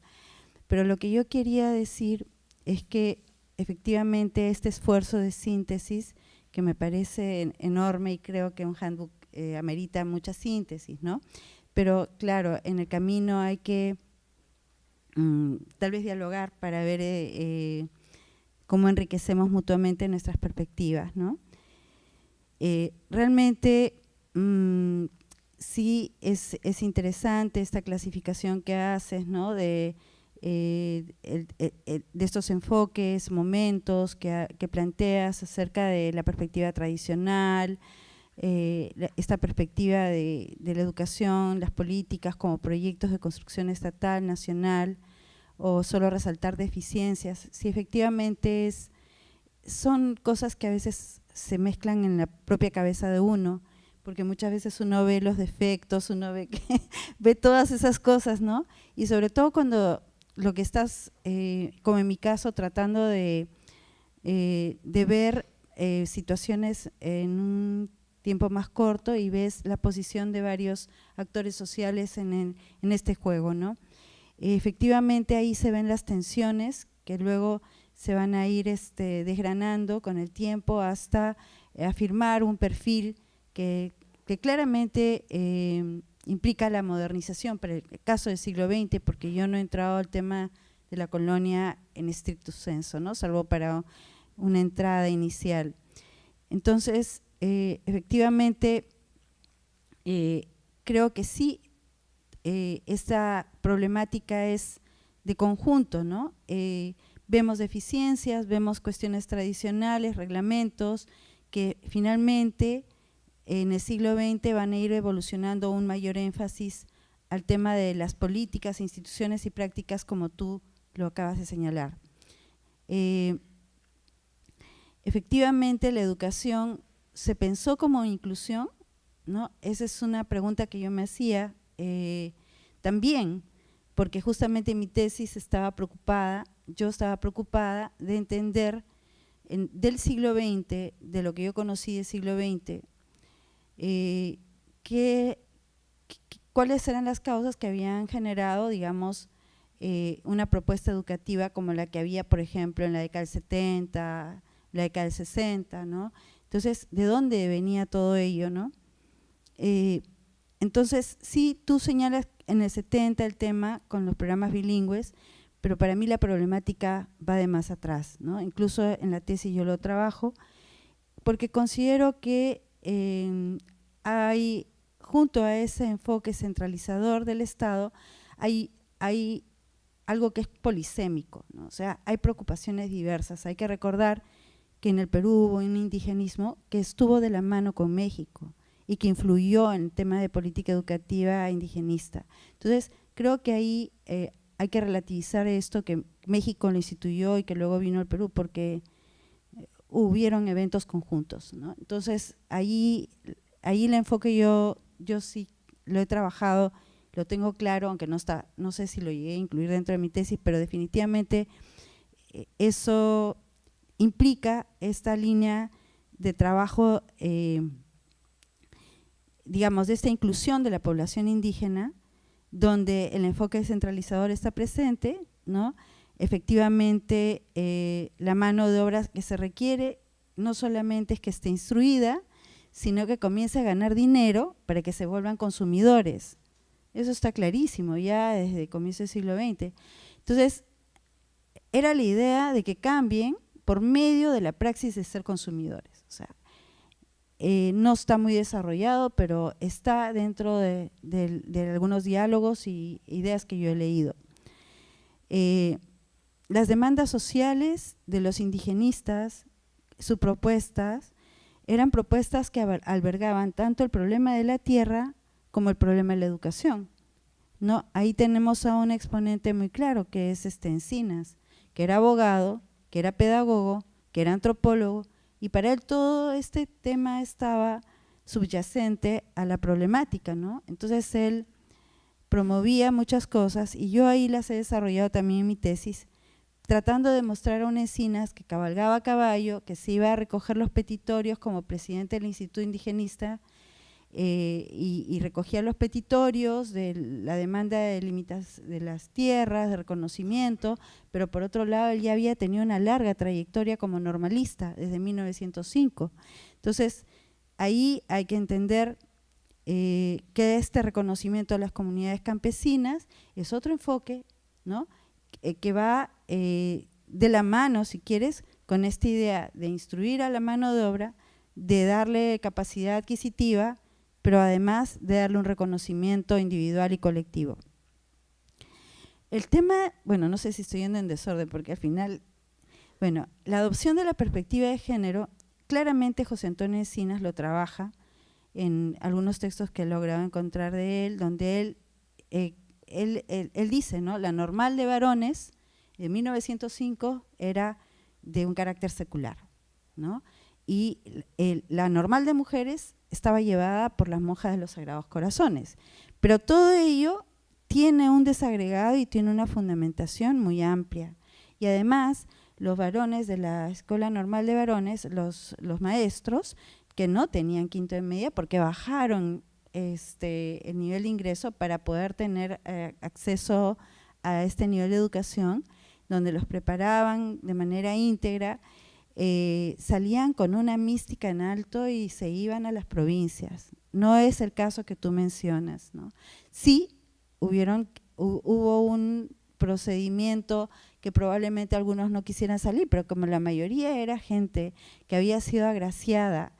Pero lo que yo quería decir es que efectivamente este esfuerzo de síntesis, que me parece enorme y creo que un handbook amerita mucha síntesis, ¿no? Pero claro, en el camino hay que tal vez dialogar para ver cómo enriquecemos mutuamente nuestras perspectivas, ¿no? Realmente sí es interesante esta clasificación que haces, ¿no? De estos enfoques, momentos que planteas acerca de la perspectiva tradicional, esta perspectiva de la educación, las políticas como proyectos de construcción estatal, nacional, o solo resaltar deficiencias. Si efectivamente son cosas que a veces se mezclan en la propia cabeza de uno, porque muchas veces uno ve los defectos, uno ve, ve todas esas cosas, ¿no? Y sobre todo cuando lo que estás, como en mi caso, tratando de ver situaciones en un tiempo más corto y ves la posición de varios actores sociales en este juego, ¿no? Efectivamente ahí se ven las tensiones que luego se van a ir desgranando con el tiempo hasta afirmar un perfil que claramente implica la modernización para el caso del siglo XX, porque yo no he entrado al tema de la colonia en estricto senso, ¿no? Salvo para una entrada inicial. Entonces, efectivamente, creo que sí, esta problemática es de conjunto, ¿no? Vemos deficiencias, vemos cuestiones tradicionales, reglamentos, que finalmente en el siglo XX van a ir evolucionando un mayor énfasis al tema de las políticas, instituciones y prácticas como tú lo acabas de señalar. Efectivamente, la educación se pensó como inclusión, ¿no? Esa es una pregunta que yo me hacía también, porque justamente en mi tesis yo estaba preocupada de entender del siglo XX, de lo que yo conocí del siglo XX, cuáles eran las causas que habían generado, digamos, una propuesta educativa como la que había, por ejemplo, en la década del 70, la década del 60, ¿no? Entonces, ¿de dónde venía todo ello, no? Entonces, sí, tú señalas en el 70 el tema con los programas bilingües, pero para mí la problemática va de más atrás, ¿no? Incluso en la tesis yo lo trabajo, porque considero que hay, junto a ese enfoque centralizador del Estado, hay algo que es polisémico, ¿no? O sea, hay preocupaciones diversas. Hay que recordar que en el Perú hubo un indigenismo que estuvo de la mano con México y que influyó en el tema de política educativa indigenista. Entonces, creo que ahí hay que relativizar esto, que México lo instituyó y que luego vino el Perú, porque hubieron eventos conjuntos, ¿no? Entonces, ahí el enfoque yo sí lo he trabajado, lo tengo claro, aunque no sé si lo llegué a incluir dentro de mi tesis, pero definitivamente eso implica esta línea de trabajo, digamos, de esta inclusión de la población indígena, donde el enfoque centralizador está presente, ¿no? Efectivamente, la mano de obra que se requiere no solamente es que esté instruida, sino que comience a ganar dinero para que se vuelvan consumidores. Eso está clarísimo ya desde el comienzo del siglo XX. Entonces, era la idea de que cambien por medio de la praxis de ser consumidores. O sea, no está muy desarrollado, pero está dentro de algunos diálogos y ideas que yo he leído. Las demandas sociales de los indigenistas, sus propuestas, eran propuestas que albergaban tanto el problema de la tierra como el problema de la educación, ¿no? Ahí tenemos a un exponente muy claro, que es Encinas, que era abogado, que era pedagogo, que era antropólogo, y para él todo este tema estaba subyacente a la problemática, ¿no? Entonces él promovía muchas cosas y yo ahí las he desarrollado también en mi tesis, tratando de mostrar a un Encinas que cabalgaba a caballo, que se iba a recoger los petitorios como presidente del Instituto Indigenista y recogía los petitorios de la demanda de de las tierras, de reconocimiento, pero por otro lado él ya había tenido una larga trayectoria como normalista desde 1905. Entonces, ahí hay que entender que este reconocimiento de las comunidades campesinas es otro enfoque, ¿no? Que va de la mano, si quieres, con esta idea de instruir a la mano de obra, de darle capacidad adquisitiva, pero además de darle un reconocimiento individual y colectivo. El tema, bueno, no sé si estoy yendo en desorden, porque al final, bueno, la adopción de la perspectiva de género, claramente José Antonio Encinas lo trabaja en algunos textos que he logrado encontrar de él, donde él dice, ¿no? La normal de varones de 1905 era de un carácter secular, ¿no? Y la normal de mujeres estaba llevada por las monjas de los Sagrados Corazones. Pero todo ello tiene un desagregado y tiene una fundamentación muy amplia. Y además, los varones de la Escuela Normal de Varones, los maestros, que no tenían quinto de media porque bajaron el nivel de ingreso para poder tener acceso a este nivel de educación, donde los preparaban de manera íntegra, salían con una mística en alto y se iban a las provincias. No es el caso que tú mencionas, ¿no? Sí, hubo un procedimiento que probablemente algunos no quisieran salir, pero como la mayoría era gente que había sido agraciada,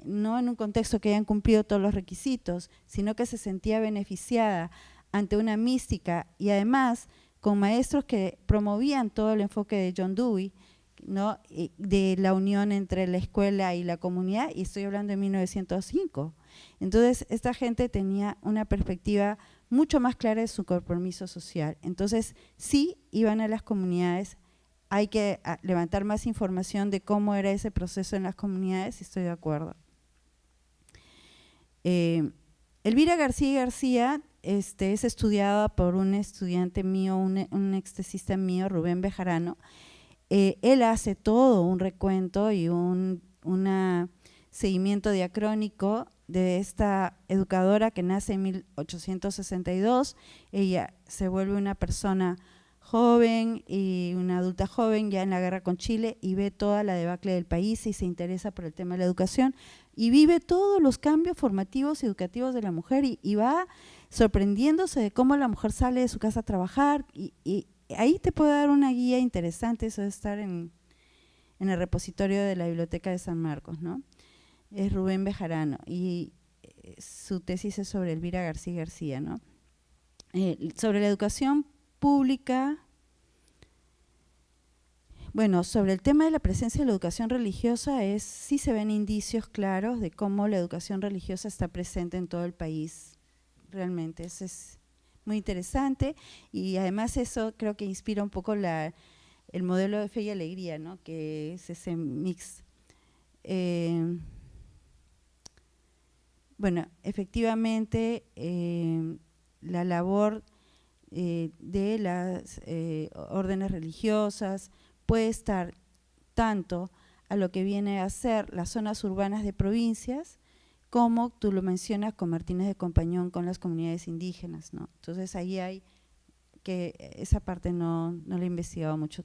no en un contexto que hayan cumplido todos los requisitos, sino que se sentía beneficiada ante una mística y además con maestros que promovían todo el enfoque de John Dewey, ¿no? De la unión entre la escuela y la comunidad, y estoy hablando de 1905. Entonces, esta gente tenía una perspectiva mucho más clara de su compromiso social. Entonces, sí iban a las comunidades, hay que levantar más información de cómo era ese proceso en las comunidades, y estoy de acuerdo. Elvira García García es estudiada por un estudiante mío, un extesista mío, Rubén Bejarano. Él hace todo un recuento y un seguimiento diacrónico de esta educadora que nace en 1862. Ella se vuelve una persona joven y una adulta joven ya en la guerra con Chile y ve toda la debacle del país y se interesa por el tema de la educación y vive todos los cambios formativos y educativos de la mujer y va sorprendiéndose de cómo la mujer sale de su casa a trabajar y ahí te puedo dar una guía interesante, eso de estar en el repositorio de la Biblioteca de San Marcos, ¿no? Es Rubén Bejarano y su tesis es sobre Elvira García García, ¿no? Sobre la educación pública, bueno, sobre el tema de la presencia de la educación religiosa sí se ven indicios claros de cómo la educación religiosa está presente en todo el país, realmente, eso es muy interesante y además eso creo que inspira un poco el modelo de fe y alegría, ¿no? Que es ese mix. Bueno, efectivamente la labor de las órdenes religiosas puede estar tanto a lo que viene a ser las zonas urbanas de provincias, como tú lo mencionas con Martínez de Compañón, con las comunidades indígenas, ¿no? Entonces ahí hay que esa parte no la he investigado mucho.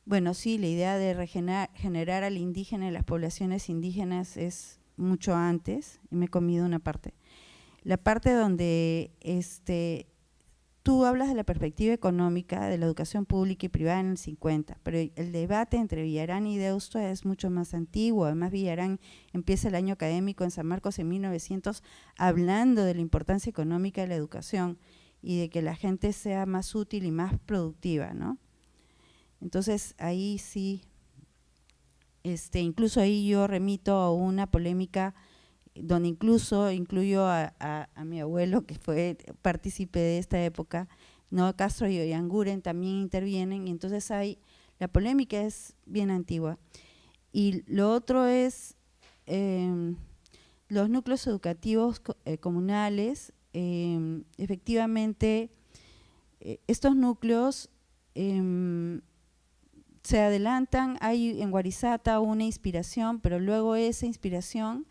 Bueno, sí, la idea de generar al indígena y las poblaciones indígenas es mucho antes, y me he comido una parte. La parte donde tú hablas de la perspectiva económica de la educación pública y privada en el 50, pero el debate entre Villarán y Deusto es mucho más antiguo. Además, Villarán empieza el año académico en San Marcos en 1900 hablando de la importancia económica de la educación y de que la gente sea más útil y más productiva, ¿no? Entonces, ahí sí, incluso ahí yo remito a una polémica donde incluso incluyo a mi abuelo, que fue partícipe de esta época, ¿no? Castro y Oyanguren también intervienen, y entonces la polémica es bien antigua. Y lo otro es los núcleos educativos comunales, efectivamente estos núcleos se adelantan. Hay en Warisata una inspiración, pero luego esa inspiración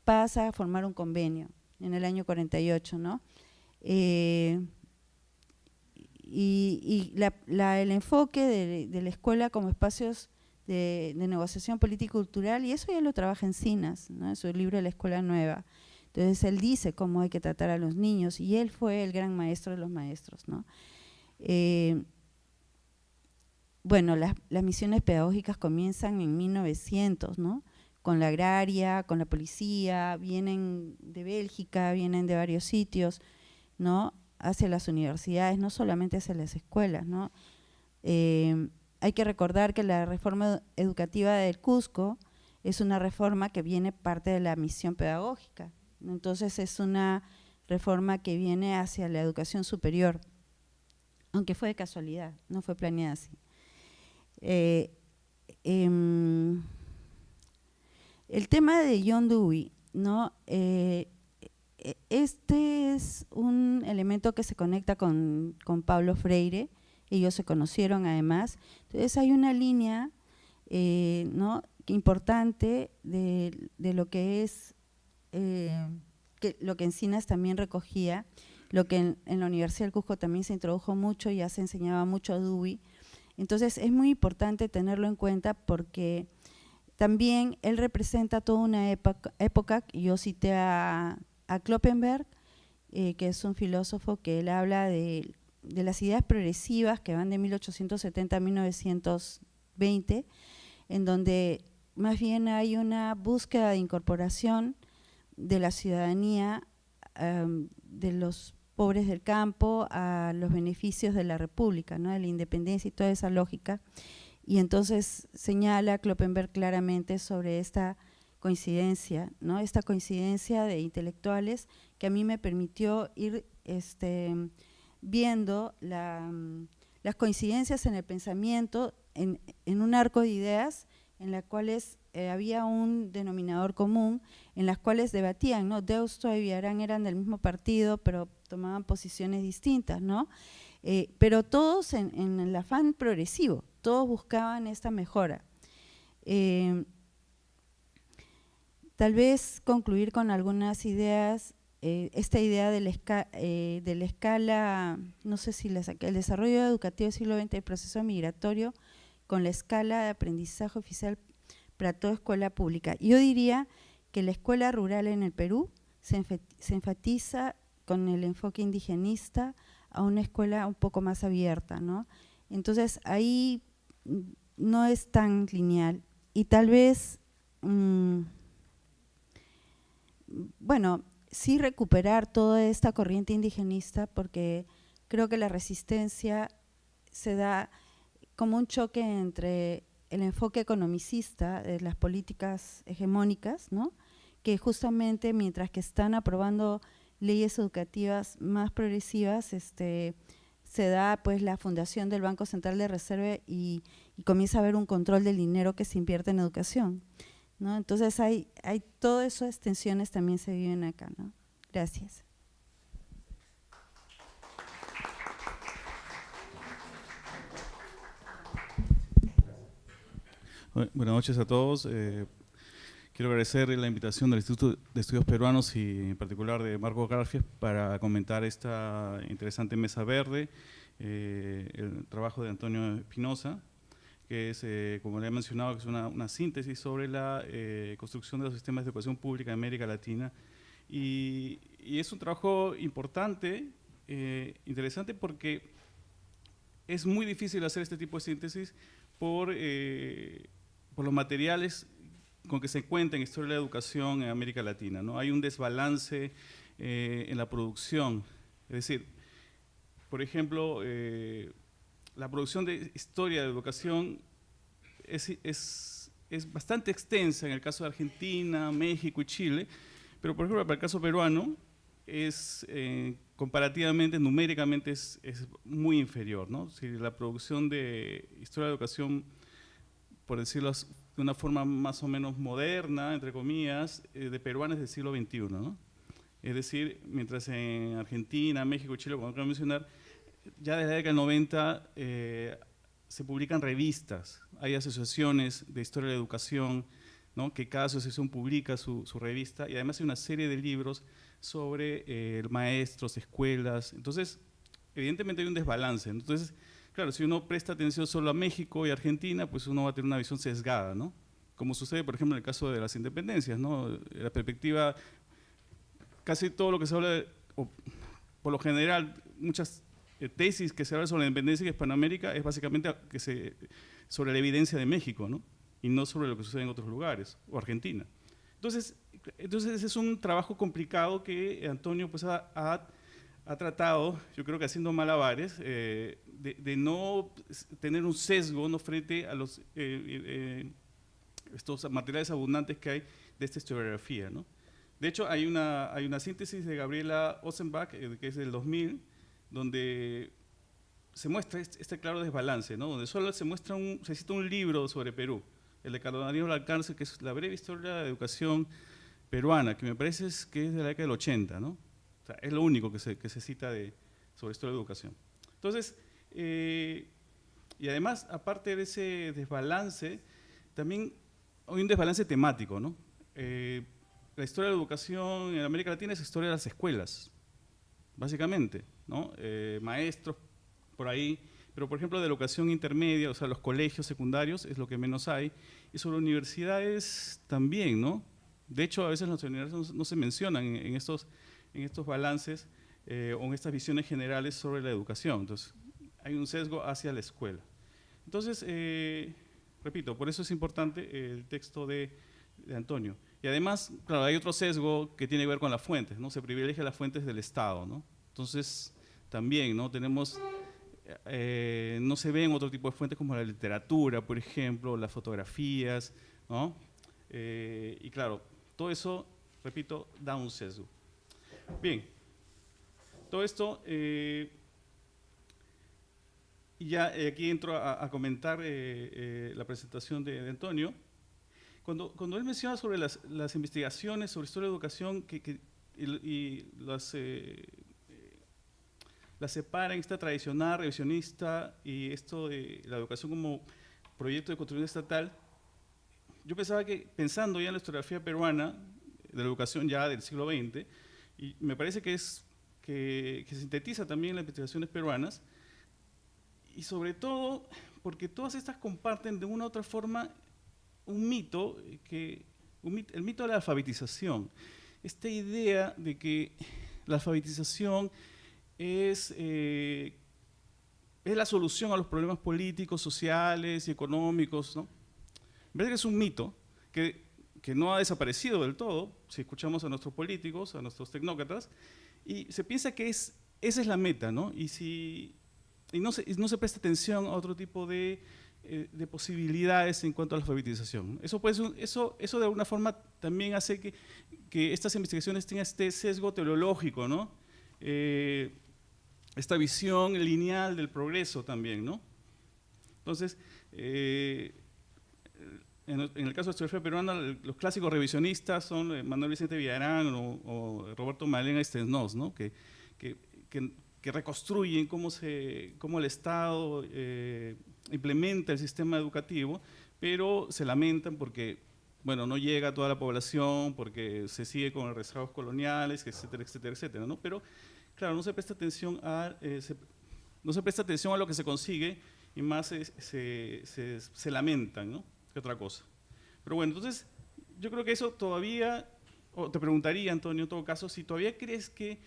pasa a formar un convenio en el año 48, ¿no? El enfoque de la escuela como espacios de negociación política y cultural, y eso ya lo trabaja Encinas, ¿no? En su libro La Escuela Nueva. Entonces él dice cómo hay que tratar a los niños, y él fue el gran maestro de los maestros, ¿no? Bueno, las misiones pedagógicas comienzan en 1900, ¿no? Con la agraria, con la policía, vienen de Bélgica, vienen de varios sitios, ¿no? Hacia las universidades, no solamente hacia las escuelas, ¿no? Hay que recordar que la reforma educativa del Cusco es una reforma que viene parte de la misión pedagógica, ¿no? Entonces es una reforma que viene hacia la educación superior, aunque fue de casualidad, no fue planeada así. El tema de John Dewey, ¿no? Este es un elemento que se conecta con Paulo Freire. Ellos se conocieron además. Entonces hay una línea, ¿no?, importante de lo que es, lo que Encinas también recogía, lo que en la Universidad del Cusco también se introdujo mucho, ya se enseñaba mucho a Dewey. Entonces es muy importante tenerlo en cuenta porque también él representa toda una época. Yo cité a Kloppenberg, que es un filósofo que él habla de las ideas progresivas que van de 1870 a 1920, en donde más bien hay una búsqueda de incorporación de la ciudadanía, de los pobres del campo a los beneficios de la república, ¿no?, de la independencia y toda esa lógica. Y entonces señala Kloppenberg claramente sobre esta coincidencia, ¿no?, esta coincidencia de intelectuales que a mí me permitió ir viendo las coincidencias en el pensamiento, en un arco de ideas en las cuales había un denominador común, en las cuales debatían, ¿no? Deusto y Villarán eran del mismo partido, pero tomaban posiciones distintas, ¿no? Pero todos en el afán progresivo, todos buscaban esta mejora. Tal vez concluir con algunas ideas, esta idea de la escala, no sé si la saqué, el desarrollo educativo del siglo XX, el proceso migratorio con la escala de aprendizaje oficial para toda escuela pública. Yo diría que la escuela rural en el Perú se enfatiza con el enfoque indigenista a una escuela un poco más abierta, ¿no? Entonces ahí no es tan lineal y tal vez, bueno, sí recuperar toda esta corriente indigenista, porque creo que la resistencia se da como un choque entre el enfoque economicista de las políticas hegemónicas, ¿no?, que justamente mientras que están aprobando leyes educativas más progresivas, se da pues la fundación del Banco Central de Reserva y comienza a haber un control del dinero que se invierte en educación, ¿no? Entonces hay todas esas tensiones también se viven acá, ¿no? Gracias. Buenas noches a todos. Quiero agradecer la invitación del Instituto de Estudios Peruanos y en particular de Marcos Garfias para comentar esta interesante mesa verde, el trabajo de Antonio Espinosa, que es, como le he mencionado, que es una síntesis sobre la construcción de los sistemas de educación pública en América Latina. Y es un trabajo importante, interesante, porque es muy difícil hacer este tipo de síntesis por los materiales con que se cuenta en historia de la educación en América Latina, ¿no? Hay un desbalance en la producción, es decir, por ejemplo, la producción de historia de educación es bastante extensa en el caso de Argentina, México y Chile, pero por ejemplo para el caso peruano es comparativamente, numéricamente es muy inferior, ¿no? Si la producción de historia de educación, por decirlo de una forma más o menos moderna, entre comillas, de peruanos del siglo XXI, ¿no? Es decir, mientras en Argentina, México, Chile, como acabo de mencionar, ya desde la década del 90 se publican revistas, hay asociaciones de historia de la educación, ¿no? Que cada asociación publica su revista, y además hay una serie de libros sobre maestros, escuelas. Entonces, evidentemente hay un desbalance. Entonces, claro, si uno presta atención solo a México y Argentina, pues uno va a tener una visión sesgada, ¿no? Como sucede, por ejemplo, en el caso de las independencias, ¿no? La perspectiva, casi todo lo que se habla, o por lo general, muchas tesis que se hablan sobre la independencia de Hispanoamérica es básicamente sobre la evidencia de México, ¿no? Y no sobre lo que sucede en otros lugares, o Argentina. Entonces ese es un trabajo complicado que Antonio pues, ha tratado, yo creo que haciendo malabares, de no tener un sesgo, ¿no? Frente a los, estos materiales abundantes que hay de esta historiografía, ¿no? De hecho, hay una síntesis de Gabriela Ossenbach, que es del 2000, donde se muestra este claro desbalance, ¿no? Donde solo se cita un libro sobre Perú, el de Carlos Daniel Alcance, que es la breve historia de la educación peruana, que me parece que es de la década del 80, ¿no? O sea, es lo único que se cita sobre historia de educación. Entonces, y además, aparte de ese desbalance, también hay un desbalance temático, ¿no? La historia de la educación en América Latina es historia de las escuelas, básicamente, ¿no? Maestros por ahí, pero por ejemplo de la educación intermedia, o sea, los colegios secundarios es lo que menos hay, y sobre universidades también, ¿no? De hecho, a veces las universidades no se mencionan en estos balances o en estas visiones generales sobre la educación. Entonces, hay un sesgo hacia la escuela. Entonces, repito, por eso es importante el texto de Antonio. Y además, claro, hay otro sesgo que tiene que ver con las fuentes, ¿no? Se privilegia las fuentes del Estado, ¿no? Entonces, también, ¿no? Tenemos, no se ven otro tipo de fuentes como la literatura, por ejemplo, las fotografías, ¿no? Y claro, todo eso, repito, da un sesgo. Bien, todo esto, y ya aquí entro a comentar la presentación de Antonio. Cuando él menciona sobre las investigaciones sobre historia de educación y las separa en esta tradicional, revisionista y esto de la educación como proyecto de construcción estatal, yo pensaba que, pensando ya en la historiografía peruana, de la educación ya del siglo XX, y me parece que sintetiza también las investigaciones peruanas, y sobre todo porque todas estas comparten de una u otra forma un mito, el mito de la alfabetización. Esta idea de que la alfabetización es la solución a los problemas políticos, sociales y económicos, ¿no? Me parece que es un mito que no ha desaparecido del todo, si escuchamos a nuestros políticos, a nuestros tecnócratas, y se piensa que esa es la meta, ¿no? Y no se presta atención a otro tipo de posibilidades en cuanto a la alfabetización. Eso de alguna forma también hace que estas investigaciones tengan este sesgo teleológico, ¿no? Esta visión lineal del progreso también, ¿no? Entonces, en el caso de la historiografía peruana, los clásicos revisionistas son Manuel Vicente Villarán o Roberto Malena Stensnos, ¿no? Que reconstruyen cómo el Estado implementa el sistema educativo, pero se lamentan porque, bueno, no llega a toda la población, porque se sigue con los rezagos coloniales, etcétera, etcétera, etcétera, ¿no? Pero, claro, no se presta atención a lo que se consigue y más se lamentan, ¿no? Que otra cosa. Pero bueno, entonces, yo creo que eso todavía, o te preguntaría, Antonio, en todo caso, si todavía crees que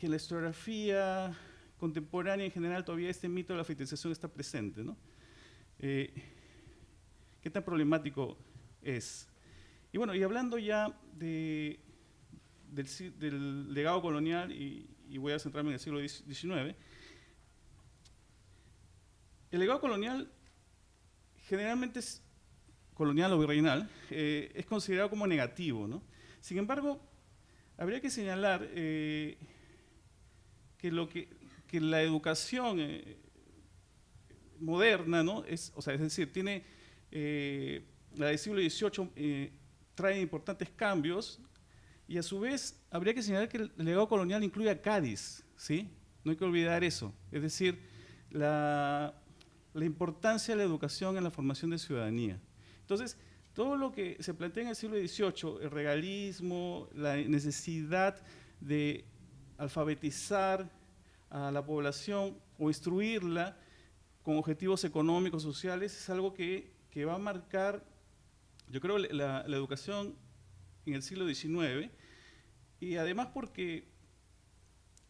la historiografía contemporánea en general todavía este mito de la alfabetización está presente, ¿no? ¿Qué tan problemático es? Y bueno, y hablando ya del legado colonial, y voy a centrarme en el siglo XIX, el legado colonial generalmente es colonial o virreinal, es considerado como negativo, ¿no? Sin embargo, habría que señalar que la educación moderna, ¿no? es decir, tiene la del siglo XVIII trae importantes cambios Y a su vez, habría que señalar que el legado colonial incluye a Cádiz, ¿sí? No hay que olvidar eso. Es decir, la importancia de la educación en la formación de ciudadanía. Entonces, todo lo que se plantea en el siglo XVIII, el regalismo, la necesidad de alfabetizar a la población o instruirla con objetivos económicos, sociales, es algo que va a marcar, yo creo, la educación en el siglo XIX, y además porque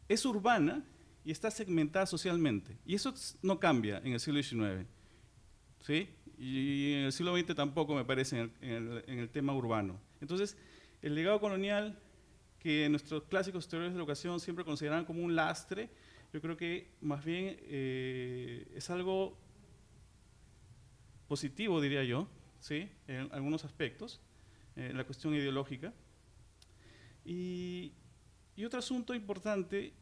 es urbana y está segmentada socialmente, y eso no cambia en el siglo XIX, ¿sí? Y en el siglo XX tampoco, me parece, en el tema urbano. Entonces, el legado colonial, que nuestros clásicos historiadores de educación siempre consideraban como un lastre, yo creo que más bien es algo positivo, diría yo, ¿sí? En algunos aspectos, la cuestión ideológica. Y otro asunto importante,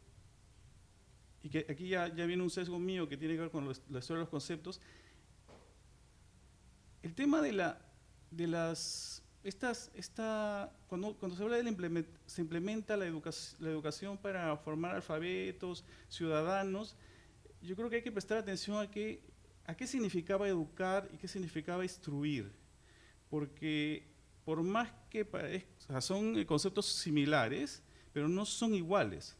y que aquí ya viene un sesgo mío que tiene que ver con la historia de los conceptos, el tema cuando se habla de se implementa la educación para formar alfabetos, ciudadanos, yo creo que hay que prestar atención a qué significaba educar y qué significaba instruir, porque por más que son conceptos similares, pero no son iguales,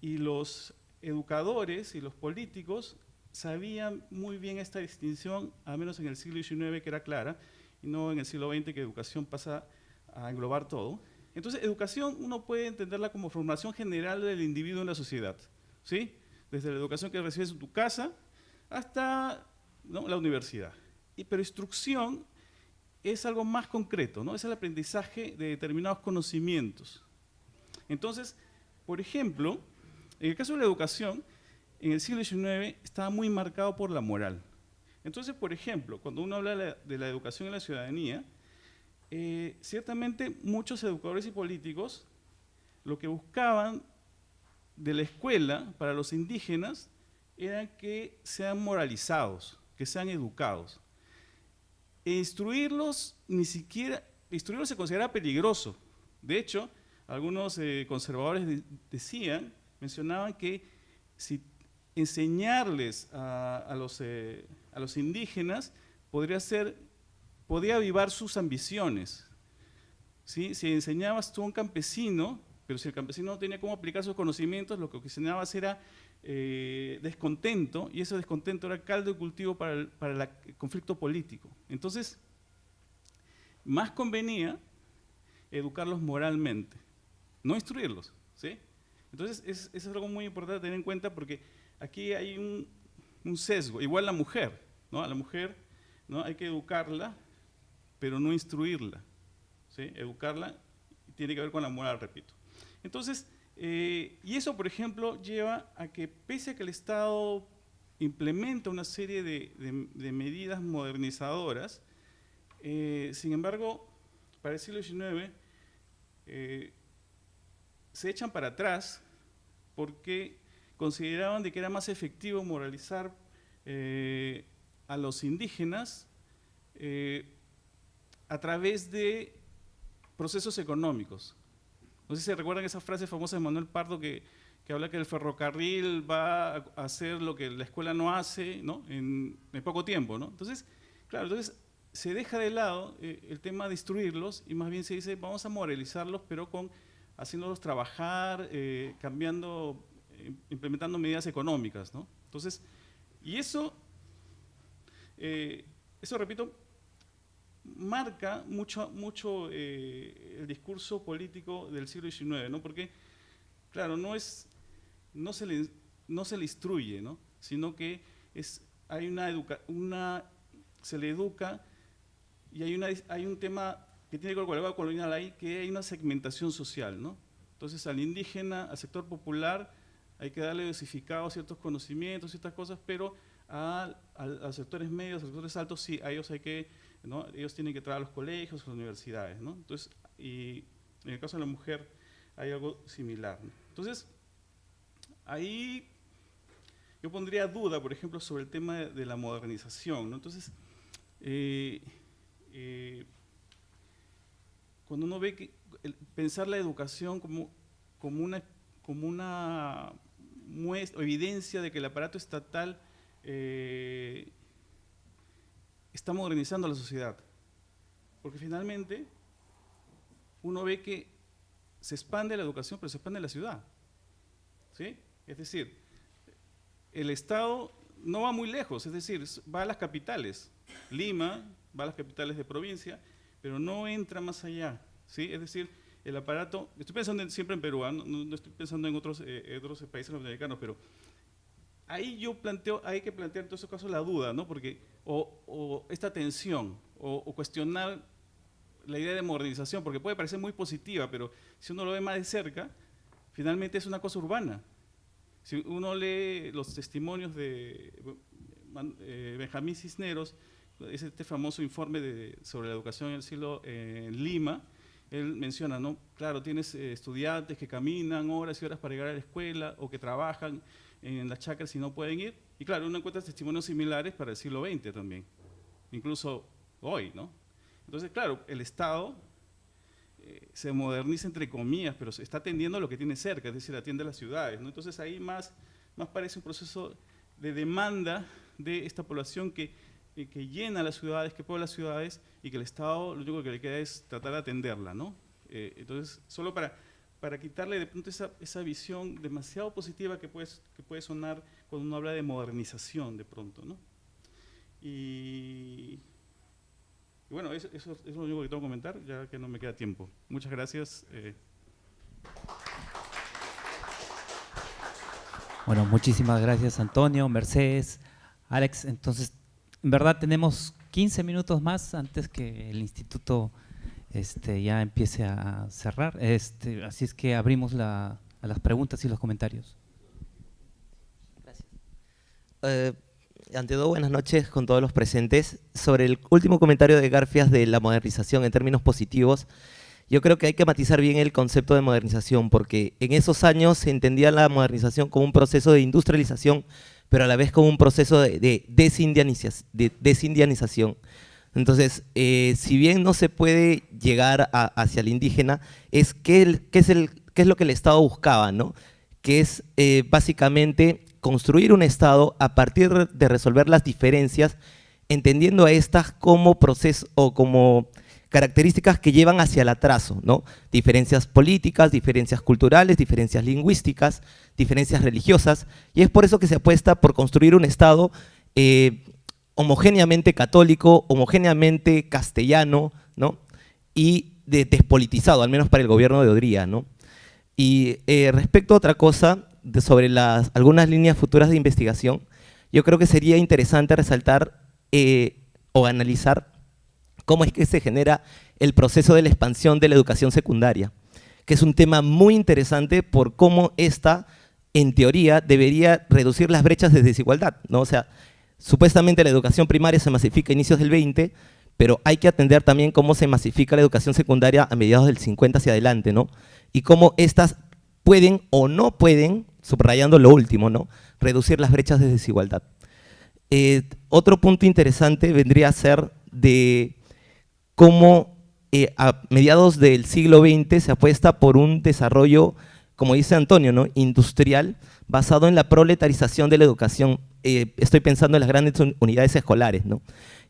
y los educadores y los políticos sabían muy bien esta distinción, al menos en el siglo XIX, que era clara, y no en el siglo XX, que educación pasa a englobar todo. Entonces, educación uno puede entenderla como formación general del individuo en la sociedad, ¿sí? Desde la educación que recibes en tu casa hasta, ¿no?, la universidad. Pero instrucción es algo más concreto, ¿no? Es el aprendizaje de determinados conocimientos. Entonces, por ejemplo, en el caso de la educación, en el siglo XIX estaba muy marcado por la moral. Entonces, por ejemplo, cuando uno habla de la educación en la ciudadanía, ciertamente muchos educadores y políticos lo que buscaban de la escuela para los indígenas era que sean moralizados, que sean educados. E instruirlos se consideraba peligroso. De hecho, algunos conservadores mencionaban que si enseñarles a los indígenas podía avivar sus ambiciones, ¿sí? Si enseñabas tú a un campesino, pero si el campesino no tenía cómo aplicar sus conocimientos, lo que ocasionabas era descontento, y ese descontento era caldo de cultivo para el conflicto político. Entonces, más convenía educarlos moralmente, no instruirlos, ¿sí? Entonces, eso es algo muy importante a tener en cuenta, porque aquí hay un sesgo. Igual la mujer, ¿no? A la mujer, ¿no?, hay que educarla, pero no instruirla, ¿sí? Educarla tiene que ver con la moral, repito. Entonces, y eso, por ejemplo, lleva a que, pese a que el Estado implementa una serie de medidas modernizadoras, sin embargo, para el siglo XIX se echan para atrás porque consideraban de que era más efectivo moralizar a los indígenas a través de procesos económicos. No sé si se recuerdan esa frase famosa de Manuel Pardo que habla que el ferrocarril va a hacer lo que la escuela no hace, ¿no?, en poco tiempo, ¿no? Entonces, claro, se deja de lado el tema de instruirlos y más bien se dice vamos a moralizarlos, pero haciéndolos trabajar, implementando medidas económicas, ¿no? Entonces, y eso, repito, marca mucho el discurso político del siglo XIX, ¿no? Porque, claro, no se le instruye, ¿no?, sino que se le educa, y hay un tema que tiene que ver con el legado colonial ahí, que hay una segmentación social, ¿no? Entonces, al indígena, al sector popular, hay que darle dosificados ciertos conocimientos, ciertas cosas, pero a los sectores medios, a los sectores altos, sí, a ellos ¿no?, ellos tienen que entrar a los colegios, a las universidades, ¿no? Entonces, y en el caso de la mujer hay algo similar, ¿no? Entonces, ahí yo pondría duda, por ejemplo, sobre el tema de la modernización, ¿no? Entonces, cuando uno ve pensar la educación como una muestra o evidencia de que el aparato estatal está modernizando la sociedad. Porque finalmente uno ve que se expande la educación, pero se expande la ciudad, ¿sí? Es decir, el Estado no va muy lejos, es decir, va a las capitales. Lima va a las capitales de provincia, pero no entra más allá, ¿sí? Es decir, el aparato, estoy pensando siempre en Perú, no estoy pensando en otros países latinoamericanos, pero ahí hay que plantear en todos esos casos la duda, ¿no? Porque, o esta tensión, o cuestionar la idea de modernización, porque puede parecer muy positiva, pero si uno lo ve más de cerca, finalmente es una cosa urbana. Si uno lee los testimonios de Benjamín Cisneros, es este famoso informe sobre la educación en el siglo en Lima, él menciona, ¿no? Claro, tienes estudiantes que caminan horas y horas para llegar a la escuela o que trabajan en las chacras y no pueden ir. Y claro, uno encuentra testimonios similares para el siglo XX también, incluso hoy, ¿no? Entonces, claro, el Estado se moderniza entre comillas, pero se está atendiendo a lo que tiene cerca, es decir, atiende a las ciudades, ¿no? Entonces ahí más parece un proceso de demanda de esta población que llena las ciudades, que puebla las ciudades, y que el Estado lo único que le queda es tratar de atenderla, ¿no? Entonces, solo para quitarle de pronto esa visión demasiado positiva que puede sonar cuando uno habla de modernización de pronto, ¿no? Y bueno, eso es lo único que tengo que comentar, ya que no me queda tiempo. Muchas gracias. Bueno, muchísimas gracias, Antonio, Mercedes, Alex. Entonces, en verdad tenemos 15 minutos más antes que el instituto ya empiece a cerrar. Así es que abrimos a las preguntas y los comentarios. Gracias. Ante todo, buenas noches con todos los presentes. Sobre el último comentario de Garfias de la modernización en términos positivos, yo creo que hay que matizar bien el concepto de modernización, porque en esos años se entendía la modernización como un proceso de industrialización, pero a la vez como un proceso de desindianización. Entonces, si bien no se puede llegar hacia el indígena, ¿qué es lo que el Estado buscaba, ¿no? Que es básicamente construir un Estado a partir de resolver las diferencias, entendiendo a estas como proceso o como características que llevan hacia el atraso, ¿no? Diferencias políticas, diferencias culturales, diferencias lingüísticas, diferencias religiosas, y es por eso que se apuesta por construir un Estado homogéneamente católico, homogéneamente castellano, ¿no? Y despolitizado, al menos para el gobierno de Odría, ¿no? Y respecto a otra cosa, sobre algunas líneas futuras de investigación, yo creo que sería interesante resaltar o analizar cómo es que se genera el proceso de la expansión de la educación secundaria, que es un tema muy interesante por cómo esta, en teoría, debería reducir las brechas de desigualdad, ¿no? O sea, supuestamente la educación primaria se masifica a inicios del 20, pero hay que atender también cómo se masifica la educación secundaria a mediados del 50 hacia adelante, ¿no? Y cómo estas pueden o no pueden, subrayando lo último, ¿no?, reducir las brechas de desigualdad. Otro punto interesante vendría a ser de cómo a mediados del siglo XX se apuesta por un desarrollo, como dice Antonio, ¿no?, industrial, basado en la proletarización de la educación. Estoy pensando en las grandes unidades escolares, ¿no?,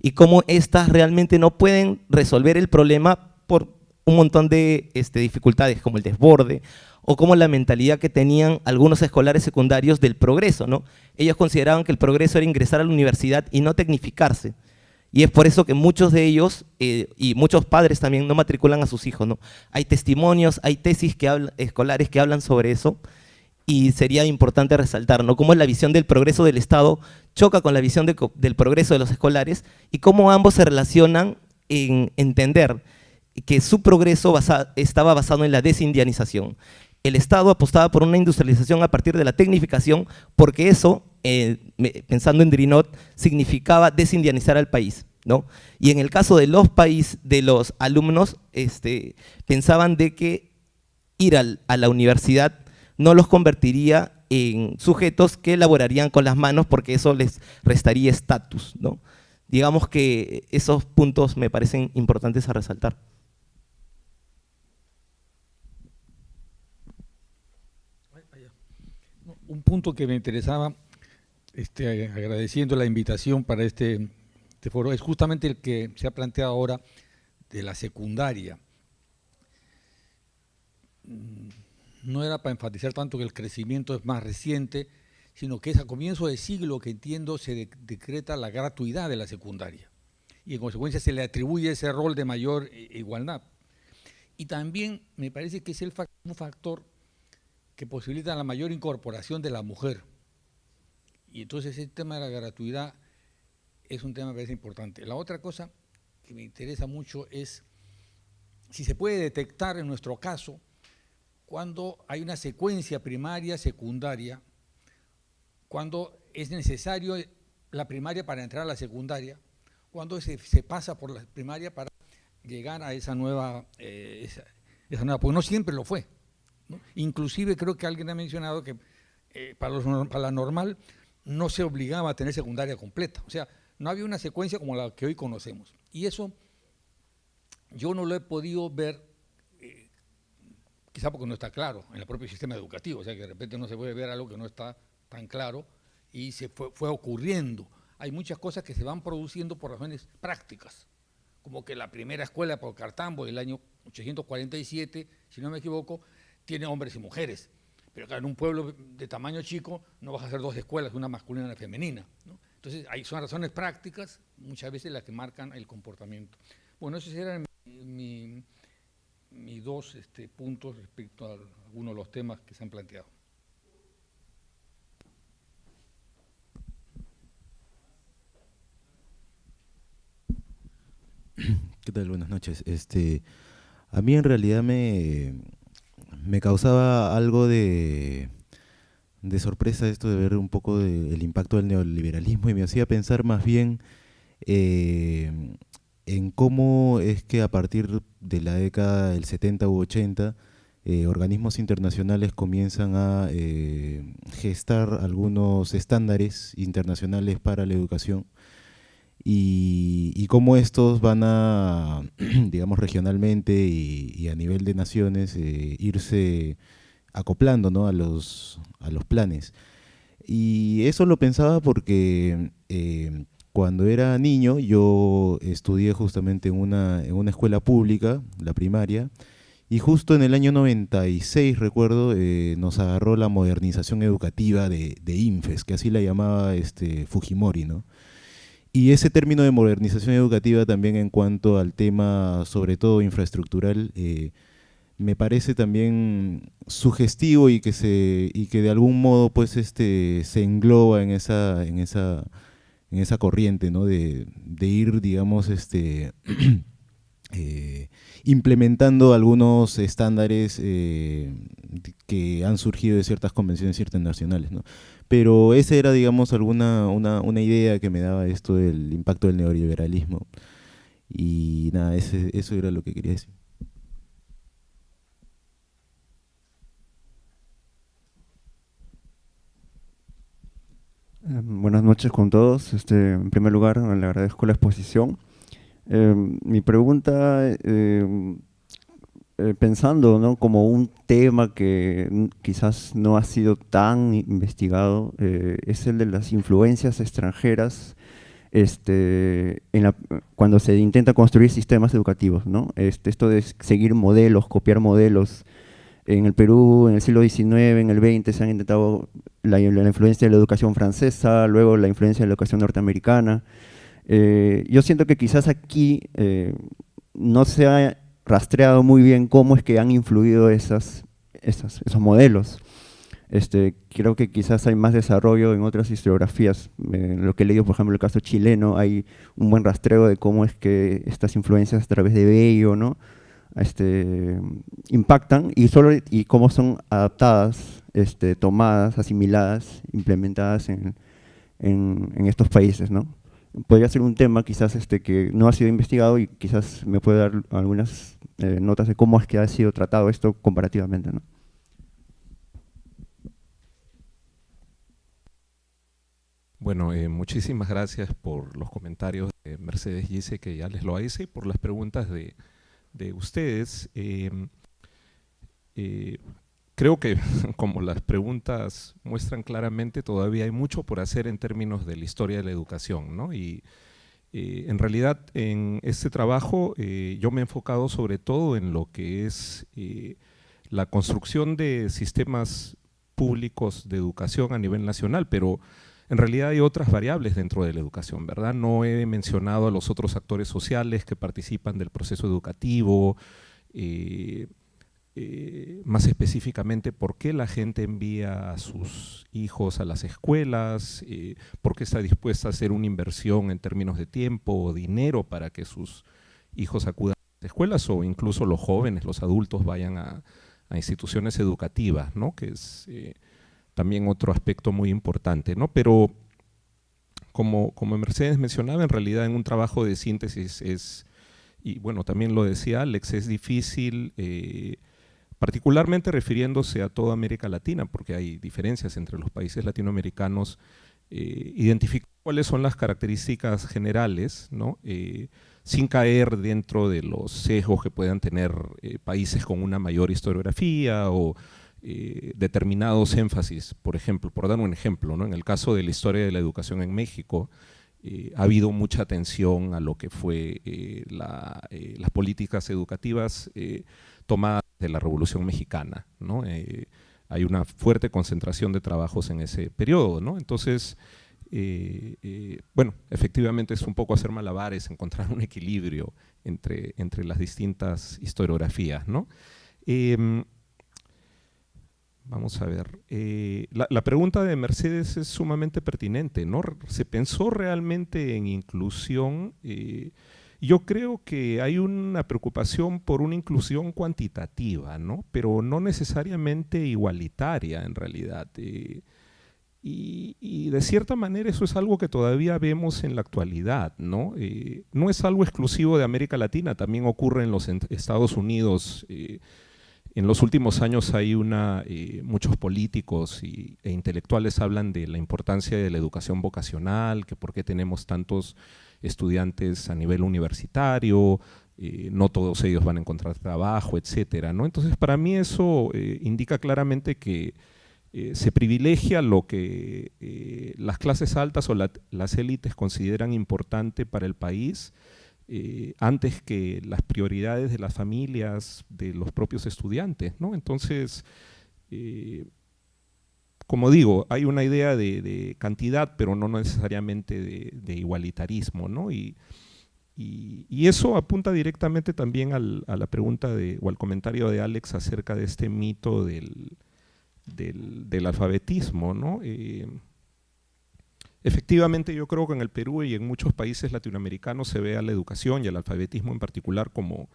y cómo estas realmente no pueden resolver el problema por un montón de dificultades, como el desborde, o como la mentalidad que tenían algunos escolares secundarios del progreso, ¿no? Ellos consideraban que el progreso era ingresar a la universidad y no tecnificarse. Y es por eso que muchos de ellos, y muchos padres también, no matriculan a sus hijos, ¿no? Hay testimonios, hay tesis escolares que hablan sobre eso, y sería importante resaltar, ¿no?, cómo la visión del progreso del Estado choca con la visión del progreso de los escolares, y cómo ambos se relacionan en entender que su progreso estaba basado en la desindianización. El Estado apostaba por una industrialización a partir de la tecnificación, porque eso, pensando en Drinot, significaba desindianizar al país, ¿no? Y en el caso de los alumnos, pensaban de que ir a la universidad no los convertiría en sujetos que elaborarían con las manos, porque eso les restaría estatus, ¿no? Digamos que esos puntos me parecen importantes a resaltar. Un punto que me interesaba, agradeciendo la invitación para este foro, es justamente el que se ha planteado ahora de la secundaria. No era para enfatizar tanto que el crecimiento es más reciente, sino que es a comienzo de siglo que entiendo se decreta la gratuidad de la secundaria y en consecuencia se le atribuye ese rol de mayor igualdad. Y también me parece que es un factor que posibilita la mayor incorporación de la mujer. Y entonces el tema de la gratuidad es un tema que me parece importante. La otra cosa que me interesa mucho es si se puede detectar en nuestro caso cuando hay una secuencia primaria, secundaria, cuando es necesario la primaria para entrar a la secundaria, cuando se pasa por la primaria para llegar a esa nueva, porque no siempre lo fue, ¿no? Inclusive creo que alguien ha mencionado que para la normal no se obligaba a tener secundaria completa, o sea, no había una secuencia como la que hoy conocemos. Y eso yo no lo he podido ver, quizá porque no está claro en el propio sistema educativo, o sea que de repente no se puede ver algo que no está tan claro y se fue ocurriendo. Hay muchas cosas que se van produciendo por razones prácticas, como que la primera escuela por Cartambo del año 847, si no me equivoco, tiene hombres y mujeres. Pero claro, en un pueblo de tamaño chico no vas a hacer dos escuelas, una masculina y una femenina, ¿no? Entonces, son razones prácticas, muchas veces las que marcan el comportamiento. Bueno, esos eran mis dos puntos respecto a algunos de los temas que se han planteado. ¿Qué tal? Buenas noches. A mí en realidad me causaba algo de sorpresa esto de ver un poco el impacto del neoliberalismo y me hacía pensar más bien en cómo es que a partir de la década del 70 u 80 organismos internacionales comienzan a gestar algunos estándares internacionales para la educación y cómo estos van a, digamos, regionalmente y a nivel de naciones irse acoplando, ¿no?, a los planes. Y eso lo pensaba porque cuando era niño yo estudié justamente en una escuela pública, la primaria, y justo en el año 96, recuerdo, nos agarró la modernización educativa de INFES, que así la llamaba Fujimori, ¿no? Y ese término de modernización educativa también en cuanto al tema, sobre todo infraestructural, me parece también sugestivo y que de algún modo pues se engloba en esa corriente, ¿no?, de ir, digamos, implementando algunos estándares que han surgido de ciertas convenciones internacionales, ¿no? Pero esa era, digamos, una idea que me daba esto del impacto del neoliberalismo. Y nada, eso era lo que quería decir. Buenas noches con todos. En primer lugar, le agradezco la exposición. Mi pregunta, pensando, ¿no?, como un tema que quizás no ha sido tan investigado, es el de las influencias extranjeras cuando se intenta construir sistemas educativos, ¿no? Esto de seguir modelos, copiar modelos. En el Perú, en el siglo XIX, en el XX, se han intentado la influencia de la educación francesa, luego la influencia de la educación norteamericana. Yo siento que quizás aquí no se ha rastreado muy bien cómo es que han influido esos modelos. Creo que quizás hay más desarrollo en otras historiografías. En lo que he leído, por ejemplo, el caso chileno, hay un buen rastreo de cómo es que estas influencias a través de Bello, ¿no?, impactan y cómo son adaptadas, tomadas, asimiladas, implementadas en estos países, ¿no? Podría ser un tema quizás que no ha sido investigado y quizás me puede dar algunas notas de cómo es que ha sido tratado esto comparativamente, ¿no? Bueno, muchísimas gracias por los comentarios de Mercedes Gise, que ya les lo hice, y por las preguntas de ustedes. creo que, como las preguntas muestran claramente, todavía hay mucho por hacer en términos de la historia de la educación, ¿no? Y en realidad, en este trabajo yo me he enfocado sobre todo en lo que es la construcción de sistemas públicos de educación a nivel nacional, pero en realidad hay otras variables dentro de la educación, ¿verdad? No he mencionado a los otros actores sociales que participan del proceso educativo, más específicamente por qué la gente envía a sus hijos a las escuelas, por qué está dispuesta a hacer una inversión en términos de tiempo o dinero para que sus hijos acudan a las escuelas, o incluso los jóvenes, los adultos vayan a instituciones educativas, ¿no? Que es también otro aspecto muy importante, ¿no? Pero como Mercedes mencionaba, en realidad en un trabajo de síntesis y bueno, también lo decía Alex, es difícil, particularmente refiriéndose a toda América Latina, porque hay diferencias entre los países latinoamericanos, identificar cuáles son las características generales, ¿no? Sin caer dentro de los sesgos que puedan tener países con una mayor historiografía o determinados énfasis. Por ejemplo, por dar un ejemplo, ¿no? En el caso de la historia de la educación en México, ha habido mucha atención a lo que fue las políticas educativas tomadas de la Revolución Mexicana, ¿no? Hay una fuerte concentración de trabajos en ese periodo, ¿no? Entonces, bueno, efectivamente es un poco hacer malabares, encontrar un equilibrio entre las distintas historiografías, ¿no? Vamos a ver, la pregunta de Mercedes es sumamente pertinente, ¿no? ¿Se pensó realmente en inclusión? Yo creo que hay una preocupación por una inclusión cuantitativa, ¿no? Pero no necesariamente igualitaria en realidad. Y de cierta manera eso es algo que todavía vemos en la actualidad, ¿no? No es algo exclusivo de América Latina, también ocurre en los Estados Unidos. En los últimos años hay muchos políticos e intelectuales hablan de la importancia de la educación vocacional, que por qué tenemos tantos estudiantes a nivel universitario, no todos ellos van a encontrar trabajo, etcétera, ¿no? Entonces, para mí eso indica claramente que se privilegia lo que las clases altas o las élites consideran importante para el país, antes que las prioridades de las familias, de los propios estudiantes, ¿no? Entonces, como digo, hay una idea de cantidad, pero no necesariamente de igualitarismo, ¿no? Y eso apunta directamente también a la pregunta o al comentario de Alex acerca de este mito del alfabetismo, ¿no? Efectivamente, yo creo que en el Perú y en muchos países latinoamericanos se ve a la educación y al alfabetismo en particular como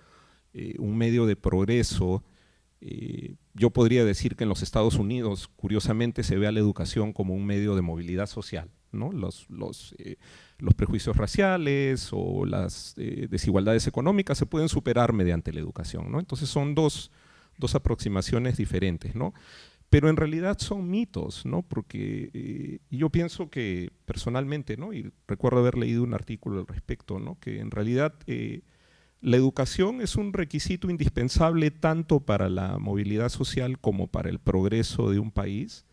un medio de progreso. Yo podría decir que en los Estados Unidos, curiosamente, se ve a la educación como un medio de movilidad social, ¿no? Los prejuicios raciales o las desigualdades económicas se pueden superar mediante la educación, ¿no? Entonces son dos aproximaciones diferentes, ¿no? Pero en realidad son mitos, ¿no? Porque yo pienso que personalmente, ¿no? Y recuerdo haber leído un artículo al respecto, ¿no? Que en realidad la educación es un requisito indispensable tanto para la movilidad social como para el progreso de un país,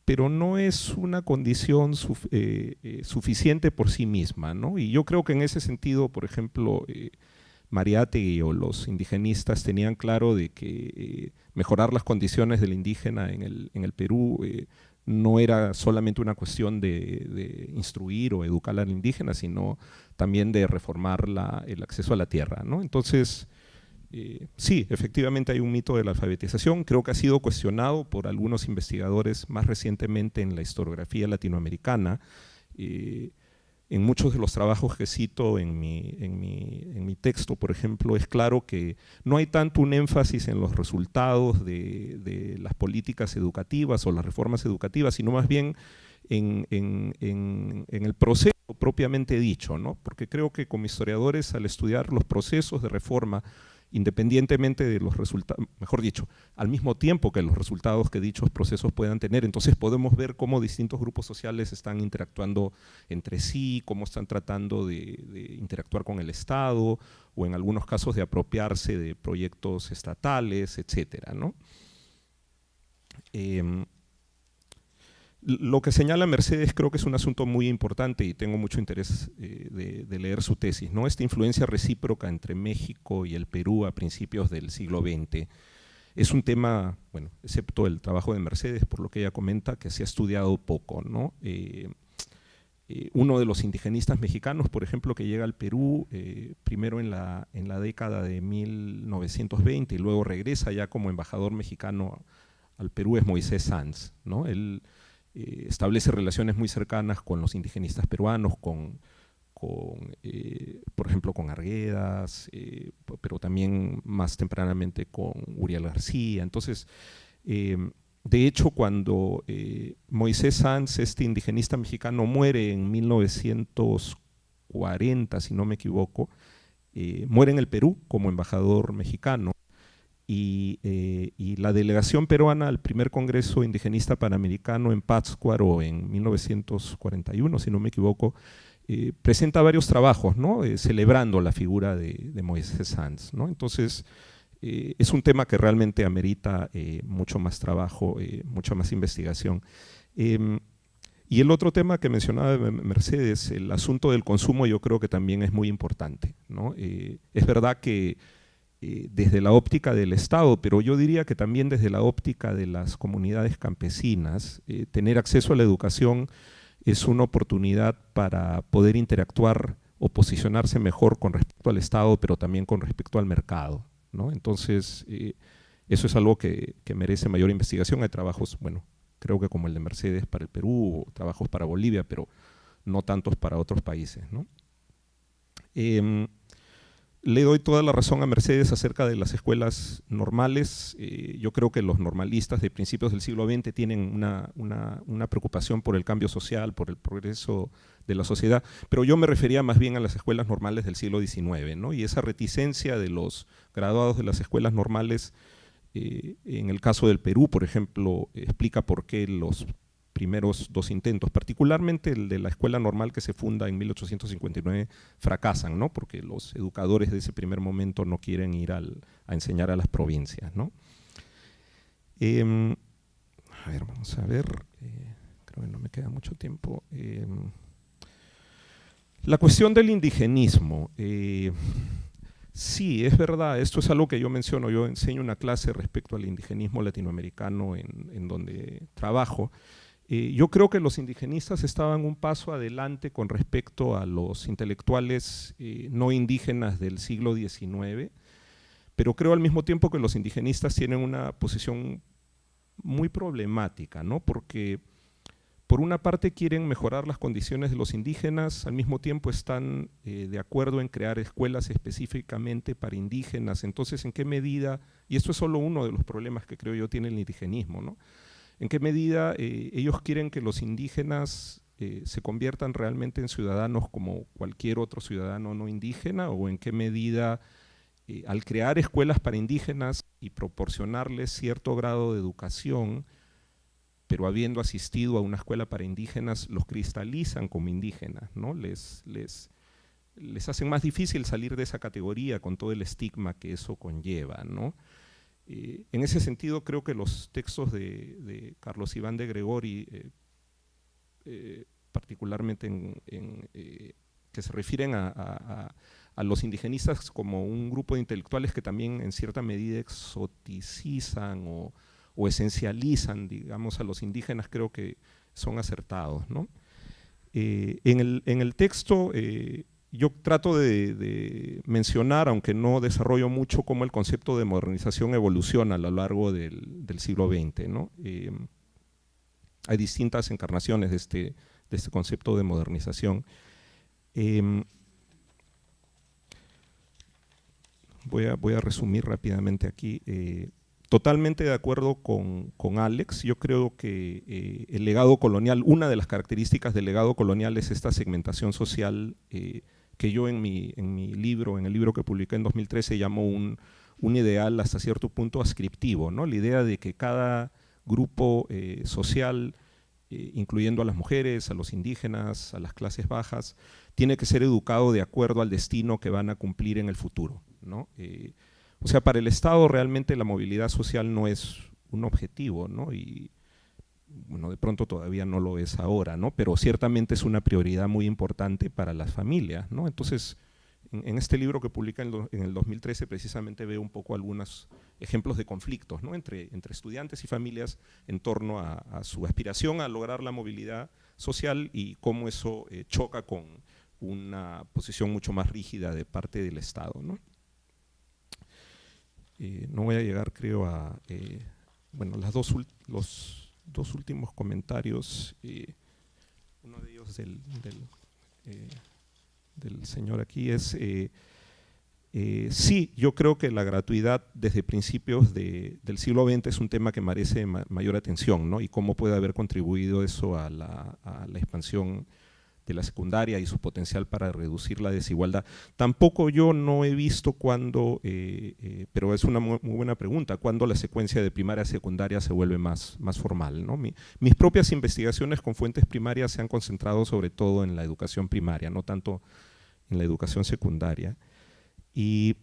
pero no es una condición suficiente por sí misma, ¿no? Y yo creo que en ese sentido, por ejemplo, Mariátegui o los indigenistas tenían claro de que mejorar las condiciones del indígena en el Perú no era solamente una cuestión de instruir o educar al indígena, sino también de reformar el acceso a la tierra, ¿no? Entonces, sí, efectivamente hay un mito de la alfabetización, creo que ha sido cuestionado por algunos investigadores más recientemente en la historiografía latinoamericana. En muchos de los trabajos que cito en mi texto, por ejemplo, es claro que no hay tanto un énfasis en los resultados de las políticas educativas o las reformas educativas, sino más bien en el proceso propiamente dicho, ¿no? Porque creo que como historiadores, al estudiar los procesos de reforma, independientemente de los resultados, mejor dicho, al mismo tiempo que los resultados que dichos procesos puedan tener, entonces podemos ver cómo distintos grupos sociales están interactuando entre sí, cómo están tratando de interactuar con el Estado, o en algunos casos de apropiarse de proyectos estatales, etcétera, ¿no? Lo que señala Mercedes creo que es un asunto muy importante y tengo mucho interés de leer su tesis, ¿no? Esta influencia recíproca entre México y el Perú a principios del siglo XX es un tema, bueno, excepto el trabajo de Mercedes, por lo que ella comenta, que se ha estudiado poco, ¿no? Uno de los indigenistas mexicanos, por ejemplo, que llega al Perú primero en la década de 1920 y luego regresa ya como embajador mexicano al Perú, es Moisés Sanz, ¿no? Él establece relaciones muy cercanas con los indigenistas peruanos, por ejemplo, con Arguedas, pero también más tempranamente con Uriel García. Entonces, de hecho, cuando Moisés Sanz, este indigenista mexicano, muere en 1940, si no me equivoco, muere en el Perú como embajador mexicano. Y la delegación peruana al primer Congreso Indigenista Panamericano en Pátzcuaro en 1941, si no me equivoco, presenta varios trabajos, ¿no? Celebrando la figura de Moisés Sanz, ¿no? Entonces, es un tema que realmente amerita mucho más trabajo, mucha más investigación. Y el otro tema que mencionaba Mercedes, el asunto del consumo, yo creo que también es muy importante, ¿no? Es verdad que desde la óptica del Estado, pero yo diría que también desde la óptica de las comunidades campesinas, tener acceso a la educación es una oportunidad para poder interactuar o posicionarse mejor con respecto al Estado, pero también con respecto al mercado, ¿no? Entonces, eso es algo que merece mayor investigación. Hay trabajos, bueno, creo que como el de Mercedes para el Perú, o trabajos para Bolivia, pero no tantos para otros países, ¿no? Le doy toda la razón a Mercedes acerca de las escuelas normales. Yo creo que los normalistas de principios del siglo XX tienen una preocupación por el cambio social, por el progreso de la sociedad, pero yo me refería más bien a las escuelas normales del siglo XIX, ¿no? Y esa reticencia de los graduados de las escuelas normales, en el caso del Perú, por ejemplo, explica por qué los primeros dos intentos, particularmente el de la escuela normal que se funda en 1859, fracasan, ¿no? Porque los educadores de ese primer momento no quieren ir a enseñar a las provincias, ¿no? A ver, vamos a ver, creo que no me queda mucho tiempo. La cuestión del indigenismo, sí, es verdad, esto es algo que yo menciono, yo enseño una clase respecto al indigenismo latinoamericano en donde trabajo. Yo creo que los indigenistas estaban un paso adelante con respecto a los intelectuales no indígenas del siglo XIX, pero creo al mismo tiempo que los indigenistas tienen una posición muy problemática, ¿no? Porque por una parte quieren mejorar las condiciones de los indígenas, al mismo tiempo están de acuerdo en crear escuelas específicamente para indígenas. Entonces, ¿en qué medida? Y esto es solo uno de los problemas que creo yo tiene el indigenismo, ¿no? ¿En qué medida ellos quieren que los indígenas se conviertan realmente en ciudadanos como cualquier otro ciudadano no indígena? ¿O en qué medida al crear escuelas para indígenas y proporcionarles cierto grado de educación, pero habiendo asistido a una escuela para indígenas, los cristalizan como indígenas, ¿no? Les hacen más difícil salir de esa categoría con todo el estigma que eso conlleva, ¿no? En ese sentido, creo que los textos de Carlos Iván de Gregori, particularmente que se refieren a los indigenistas como un grupo de intelectuales que también en cierta medida exoticizan o esencializan, digamos, a los indígenas, creo que son acertados, ¿no? En el texto yo trato de mencionar, aunque no desarrollo mucho, cómo el concepto de modernización evoluciona a lo largo del siglo XX, ¿no? Hay distintas encarnaciones de este concepto de modernización. Voy a resumir rápidamente aquí. Totalmente de acuerdo con Alex. Yo creo que el legado colonial, una de las características del legado colonial es esta segmentación social que yo en el libro que publiqué en 2013 llamo un ideal hasta cierto punto ascriptivo, ¿no? La idea de que cada grupo social, incluyendo a las mujeres, a los indígenas, a las clases bajas, tiene que ser educado de acuerdo al destino que van a cumplir en el futuro, ¿no? O sea, para el Estado realmente la movilidad social no es un objetivo, ¿no? Y bueno, de pronto todavía no lo es ahora, ¿no? Pero ciertamente es una prioridad muy importante para las familias, ¿no? Entonces, en este libro que publica en el 2013 precisamente veo un poco algunos ejemplos de conflictos, ¿no? entre estudiantes y familias en torno a su aspiración a lograr la movilidad social y cómo eso choca con una posición mucho más rígida de parte del Estado, ¿no? No voy a llegar, creo, a bueno, los dos últimos comentarios, uno de ellos del señor aquí es, sí, yo creo que la gratuidad desde principios del siglo XX es un tema que merece mayor atención, ¿no? Y cómo puede haber contribuido eso a la expansión de la secundaria y su potencial para reducir la desigualdad. Tampoco yo no he visto cuándo, pero es una muy buena pregunta, cuándo la secuencia de primaria a secundaria se vuelve más formal, ¿no? Mis propias investigaciones con fuentes primarias se han concentrado sobre todo en la educación primaria, no tanto en la educación secundaria. Y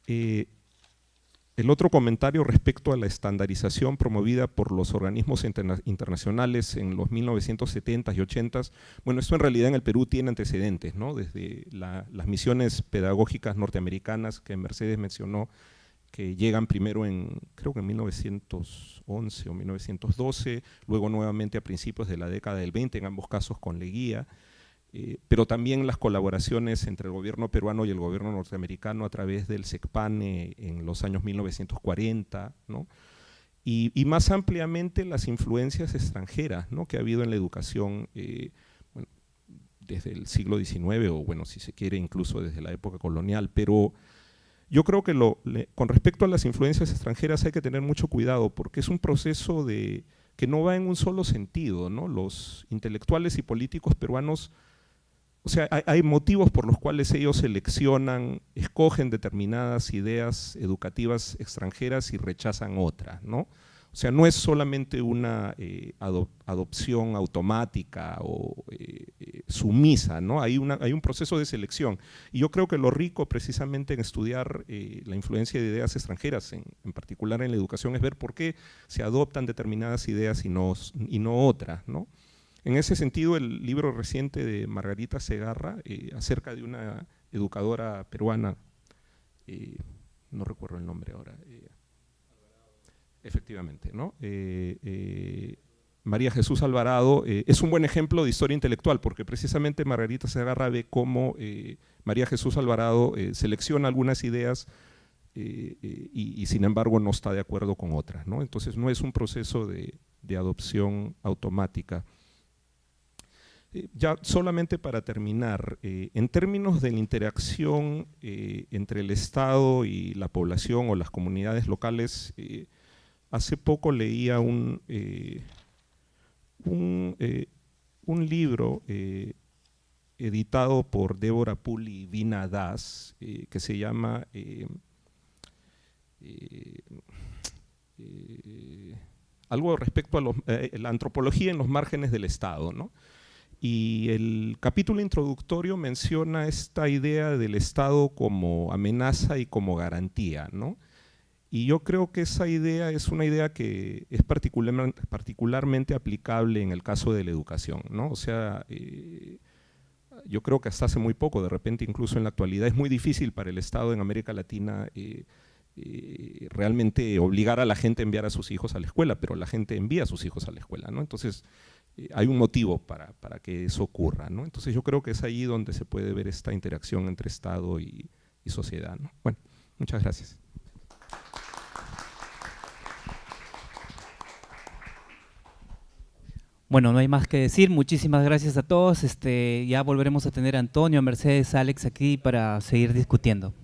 el otro comentario respecto a la estandarización promovida por los organismos internacionales en los 1970s y 80s, bueno, esto en realidad en el Perú tiene antecedentes, ¿no? Desde las misiones pedagógicas norteamericanas que Mercedes mencionó, que llegan primero creo que en 1911 o 1912, luego nuevamente a principios de la década del 20, en ambos casos con Leguía, pero también las colaboraciones entre el gobierno peruano y el gobierno norteamericano a través del SECPANE en los años 1940, ¿no? Y más ampliamente las influencias extranjeras, ¿no? que ha habido en la educación bueno, desde el siglo XIX o bueno, si se quiere incluso desde la época colonial, pero yo creo que con respecto a las influencias extranjeras hay que tener mucho cuidado porque es un proceso que no va en un solo sentido, ¿no? Los intelectuales y políticos peruanos, o sea, hay motivos por los cuales ellos seleccionan, escogen determinadas ideas educativas extranjeras y rechazan otras, ¿no? O sea, no es solamente una adopción automática o sumisa, ¿no? Hay un proceso de selección. Y yo creo que lo rico precisamente en estudiar la influencia de ideas extranjeras, en particular en la educación, es ver por qué se adoptan determinadas ideas y no otras, ¿no? En ese sentido, el libro reciente de Margarita Segarra, acerca de una educadora peruana, no recuerdo el nombre ahora, efectivamente, ¿no? María Jesús Alvarado, es un buen ejemplo de historia intelectual, porque precisamente Margarita Segarra ve cómo María Jesús Alvarado selecciona algunas ideas y sin embargo no está de acuerdo con otras, ¿no? Entonces no es un proceso de adopción automática. Ya solamente para terminar, en términos de la interacción entre el Estado y la población o las comunidades locales, hace poco leía un libro editado por Débora Poole y Vina Das, que se llama algo respecto a la antropología en los márgenes del Estado, ¿no? Y el capítulo introductorio menciona esta idea del Estado como amenaza y como garantía, ¿no? Y yo creo que esa idea es una idea que es particularmente aplicable en el caso de la educación, ¿no? O sea, yo creo que hasta hace muy poco, de repente incluso en la actualidad, es muy difícil para el Estado en América Latina realmente obligar a la gente a enviar a sus hijos a la escuela, pero la gente envía a sus hijos a la escuela, ¿no? Entonces, hay un motivo para que eso ocurra, ¿no? Entonces yo creo que es ahí donde se puede ver esta interacción entre Estado y sociedad, ¿no? Bueno, muchas gracias. Bueno, no hay más que decir. Muchísimas gracias a todos. Ya volveremos a tener a Antonio, a Mercedes, a Alex aquí para seguir discutiendo.